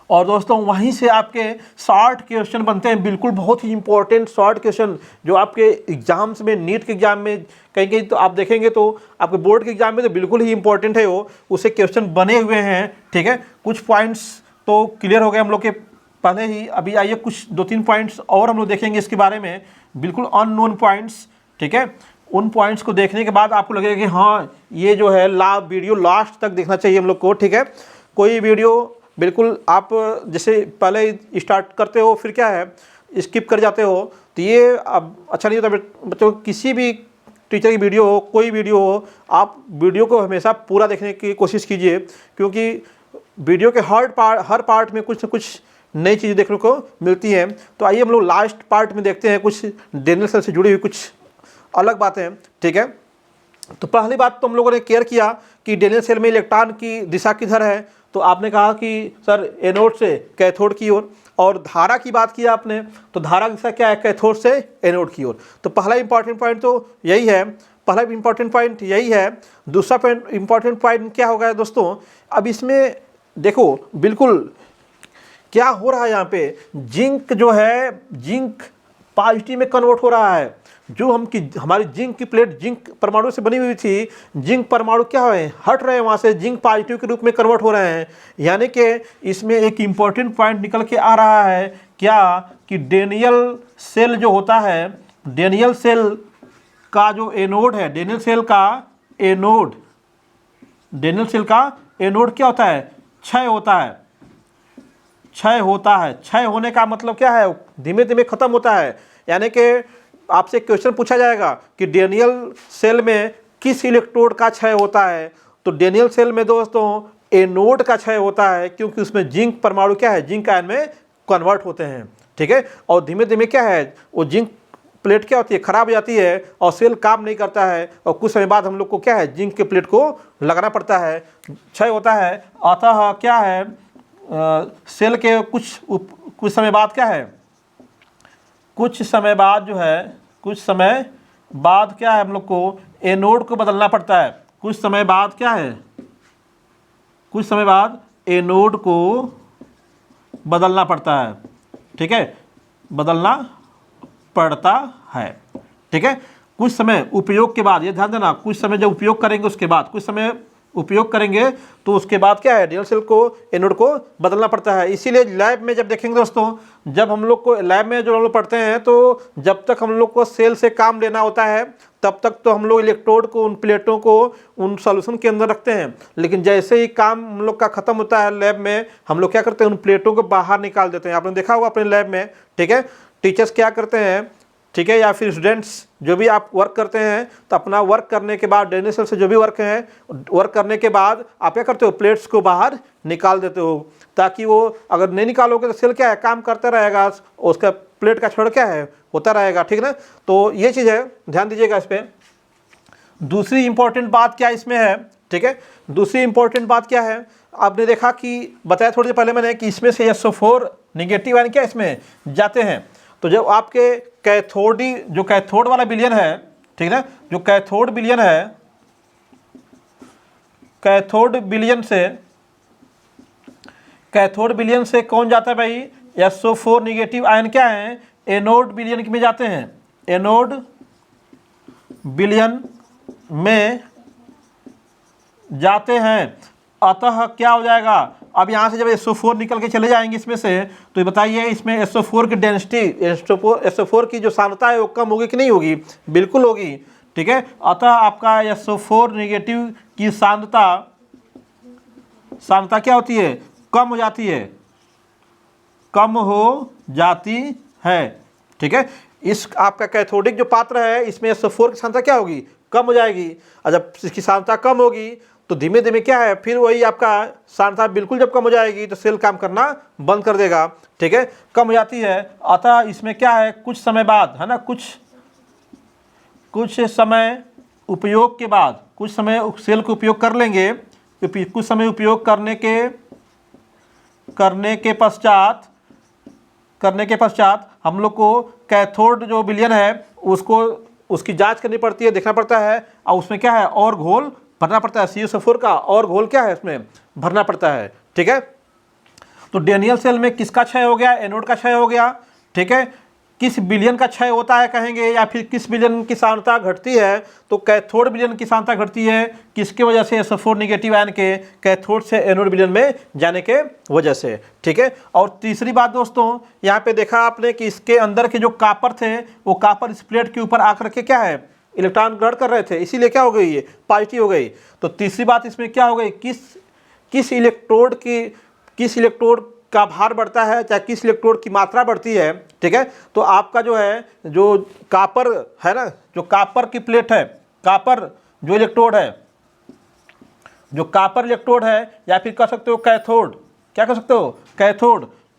और दोस्तों वहीं से आपके शॉर्ट क्वेश्चन बनते हैं, बिल्कुल बहुत ही इंपॉर्टेंट शॉर्ट क्वेश्चन जो आपके एग्जाम्स में, नीट के एग्जाम में कहीं कहीं तो आप देखेंगे तो आपके बोर्ड के एग्जाम में तो बिल्कुल ही इंपॉर्टेंट है वो, उससे क्वेश्चन बने हुए हैं, ठीक है। कुछ पॉइंट्स तो क्लियर हो गए हम लोग के पहले ही। अभी आइए कुछ दो तीन पॉइंट्स और हम लोग देखेंगे इसके बारे में, बिल्कुल अननोन पॉइंट्स, ठीक है। उन पॉइंट्स को देखने के बाद आपको लगेगा कि हाँ ये जो है वीडियो लास्ट तक देखना चाहिए हम लोग को, ठीक है। कोई वीडियो बिल्कुल आप जैसे पहले स्टार्ट करते हो फिर क्या है स्किप कर जाते हो, तो ये अब अच्छा नहीं होता बच्चों। किसी भी टीचर की वीडियो हो, कोई वीडियो हो, आप वीडियो को हमेशा पूरा देखने की कोशिश कीजिए, क्योंकि वीडियो के हर पार्ट में कुछ न कुछ नई चीज़ें देखने को मिलती हैं। तो आइए हम लोग लास्ट पार्ट में देखते हैं कुछ डैनियल सेल से जुड़ी हुई कुछ अलग बातें, ठीक है। तो पहली बात तो हम लोगों ने केयर किया कि डैनियल सेल में इलेक्ट्रॉन की दिशा किधर है, तो आपने कहा कि सर एनोड से कैथोड की ओर। और धारा की बात की आपने, तो धारा की दिशा क्या है, कैथोड से एनोड की ओर। तो पहला इंपॉर्टेंट पॉइंट तो यही है, पहला इंपॉर्टेंट पॉइंट यही है। दूसरा इंपॉर्टेंट पॉइंट क्या होगा दोस्तों, अब इसमें देखो बिल्कुल क्या हो रहा है, यहाँ पे जिंक जो है, जिंक पॉजिटिव में कन्वर्ट हो रहा है। जो हमारी जिंक की प्लेट जिंक परमाणु से बनी हुई थी, जिंक परमाणु क्या है, हट रहे हैं वहाँ से, जिंक पॉजिटिव के रूप में कन्वर्ट हो रहे हैं। यानी कि इसमें एक इम्पॉर्टेंट पॉइंट निकल के आ रहा है क्या, कि डैनियल सेल जो होता है, डैनियल सेल का जो एनोड है, डैनियल सेल का एनोड, डैनियल सेल का एनोड क्या होता है, क्षय होता है, क्षय होता है। क्षय होने का मतलब क्या है, धीमे धीमे खत्म होता है। यानी कि आपसे क्वेश्चन पूछा जाएगा कि डैनियल सेल में किस इलेक्ट्रोड का क्षय होता है, तो डैनियल सेल में दोस्तों एनोड का क्षय होता है, क्योंकि उसमें जिंक परमाणु क्या है, जिंक आयन में कन्वर्ट होते हैं, ठीक है। और धीमे धीमे क्या है, वो जिंक प्लेट क्या होती है, खराब हो जाती है और सेल काम नहीं करता है, और कुछ समय बाद हम लोग को क्या है, जिंक के प्लेट को लगाना पड़ता है, क्षय होता है। अतः क्या है, सेल के कुछ समय बाद क्या है, कुछ समय बाद जो है, कुछ समय बाद क्या है, हम लोग को एनोड को बदलना पड़ता है। कुछ समय बाद क्या है, कुछ समय बाद एनोड को बदलना पड़ता है, ठीक है, बदलना पड़ता है, ठीक है। कुछ समय उपयोग के बाद, ये ध्यान देना, कुछ समय जब उपयोग करेंगे उसके बाद, कुछ समय उपयोग करेंगे तो उसके बाद क्या है, डेनियल सेल को एनोड को बदलना पड़ता है। इसीलिए लैब में जब देखेंगे दोस्तों, जब हम लोग को लैब में जो हम लोग पढ़ते हैं, तो जब तक हम लोग को सेल से काम लेना होता है तब तक तो हम लोग इलेक्ट्रोड को, उन प्लेटों को उन सॉल्यूशन के अंदर रखते हैं। लेकिन जैसे ही काम हम लोग का ख़त्म होता है लैब में, हम लोग क्या करते हैं, उन प्लेटों को बाहर निकाल देते हैं। आपने देखा होगा अपने लैब में, ठीक है, टीचर्स क्या करते हैं, ठीक है, या फिर स्टूडेंट्स जो भी आप वर्क करते हैं, तो अपना वर्क करने के बाद डेनियल सेल से जो भी वर्क है, वर्क करने के बाद आप क्या करते हो, प्लेट्स को बाहर निकाल देते हो, ताकि वो अगर नहीं निकालोगे तो सेल क्या है, काम करता रहेगा, उसका प्लेट का छोड़ क्या है, होता रहेगा, ठीक ना। तो ये चीज़ है, ध्यान दीजिएगा इस पर। दूसरी इंपॉर्टेंट बात क्या इसमें है, ठीक है, दूसरी इंपॉर्टेंट बात क्या है, आपने देखा कि बताया थोड़ी देर पहले मैंने कि इसमें से SO4 निगेटिव आयन क्या इसमें जाते हैं। तो जब आपके कैथोडी, जो कैथोड वाला विलयन है, ठीक है, जो कैथोड विलयन है, कैथोड विलयन से कौन जाता है भाई, SO4 निगेटिव आयन क्या है, एनोड विलयन में जाते हैं, एनोड विलयन में जाते हैं। अतः क्या हो जाएगा, अब यहाँ से जब SO4 निकल के चले जाएंगे इसमें से, तो ये बताइए इसमें SO4 की डेंसिटी, SO4 की जो सांद्रता है वो कम होगी कि नहीं होगी, बिल्कुल होगी, ठीक है। अतः आपका SO4 निगेटिव की सांद्रता क्या होती है, कम हो जाती है, कम हो जाती है, ठीक है। इस आपका कैथोडिक जो पात्र है, इसमें SO4 की सांद्रता क्या होगी, कम हो जाएगी। और जब इसकी सांद्रता कम होगी तो धीमे धीमे क्या है, फिर वही आपका सांद्रता बिल्कुल जब कम हो जाएगी तो सेल काम करना बंद कर देगा, ठीक है, कम हो जाती है। अतः इसमें क्या है, कुछ समय बाद, है ना, कुछ समय उपयोग के बाद, कुछ समय सेल को उपयोग कर लेंगे, कुछ समय उपयोग करने के पश्चात हम लोग को कैथोड जो विलयन है उसकी जांच करनी पड़ती है, देखना पड़ता है, और उसमें क्या है, और घोल भरना पड़ता है, CuSO4 का और घोल क्या है इसमें भरना पड़ता है, ठीक है। तो डेनियल सेल में किसका क्षय हो गया, एनोड का क्षय हो गया, ठीक है। किस विलयन का क्षय होता है कहेंगे, या फिर किस विलयन की सांद्रता घटती है, तो कैथोड विलयन की सांद्रता घटती है, किसके वजह से, SO4 निगेटिव आयन के कैथोड से एनोड विलयन में जाने के वजह से, ठीक है। और तीसरी बात दोस्तों, यहाँ पे देखा आपने कि इसके अंदर के जो कापर थे, वो कापर इस प्लेट के ऊपर आकर के क्या है, इलेक्ट्रॉन ग्रहण कर रहे थे, इसीलिए क्या हो गई, ये पॉजिटिव हो गई। तो तीसरी बात इसमें क्या हो गई, किस इलेक्ट्रोड का भार बढ़ता है, चाहे किस इलेक्ट्रोड की मात्रा बढ़ती है, ठीक है। तो आपका जो है, जो कापर है ना, जो कापर की प्लेट है, कापर जो इलेक्ट्रोड है, जो कापर इलेक्ट्रोड है, या फिर कह सकते हो कैथोड, क्या कह सकते हो,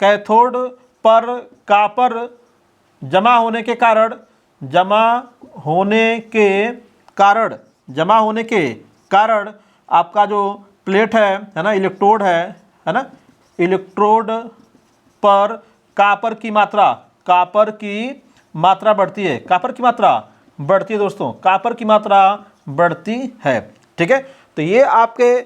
कैथोड पर कापर जमा होने के कारण आपका जो प्लेट है ना, इलेक्ट्रोड है ना, इलेक्ट्रोड पर कापर की मात्रा बढ़ती है, दोस्तों, कापर की मात्रा बढ़ती है, ठीक है। तो ये आपके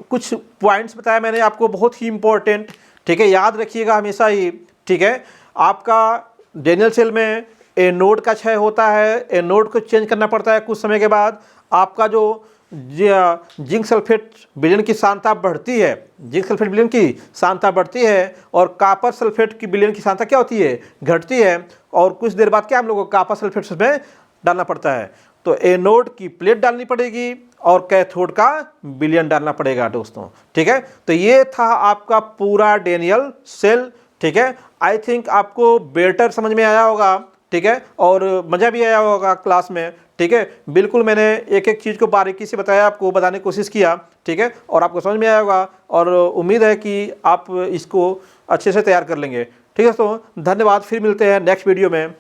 कुछ पॉइंट्स बताया मैंने आपको, बहुत ही इंपॉर्टेंट, ठीक है, याद रखिएगा हमेशा ही, ठीक है। आपका डेनियल सेल में एनोड का क्षय होता है, एनोड को चेंज करना पड़ता है कुछ समय के बाद। आपका जो जिंक सल्फेट विलयन की सांद्रता बढ़ती है, और कापर सल्फेट की विलयन की सांद्रता क्या होती है, घटती है, और कुछ देर बाद क्या हम लोग को कापर सल्फेट में डालना पड़ता है। तो एनोड की प्लेट डालनी पड़ेगी और कैथोड का विलयन डालना पड़ेगा दोस्तों, ठीक है। तो ये था आपका पूरा डेनियल सेल, ठीक है। आई थिंक आपको बेटर समझ में आया होगा, ठीक है, और मज़ा भी आया होगा क्लास में, ठीक है। बिल्कुल मैंने एक एक चीज़ को बारीकी से बताया, आपको बताने की कोशिश किया, ठीक है, और आपको समझ में आया होगा, और उम्मीद है कि आप इसको अच्छे से तैयार कर लेंगे, ठीक है। तो धन्यवाद, फिर मिलते हैं नेक्स्ट वीडियो में।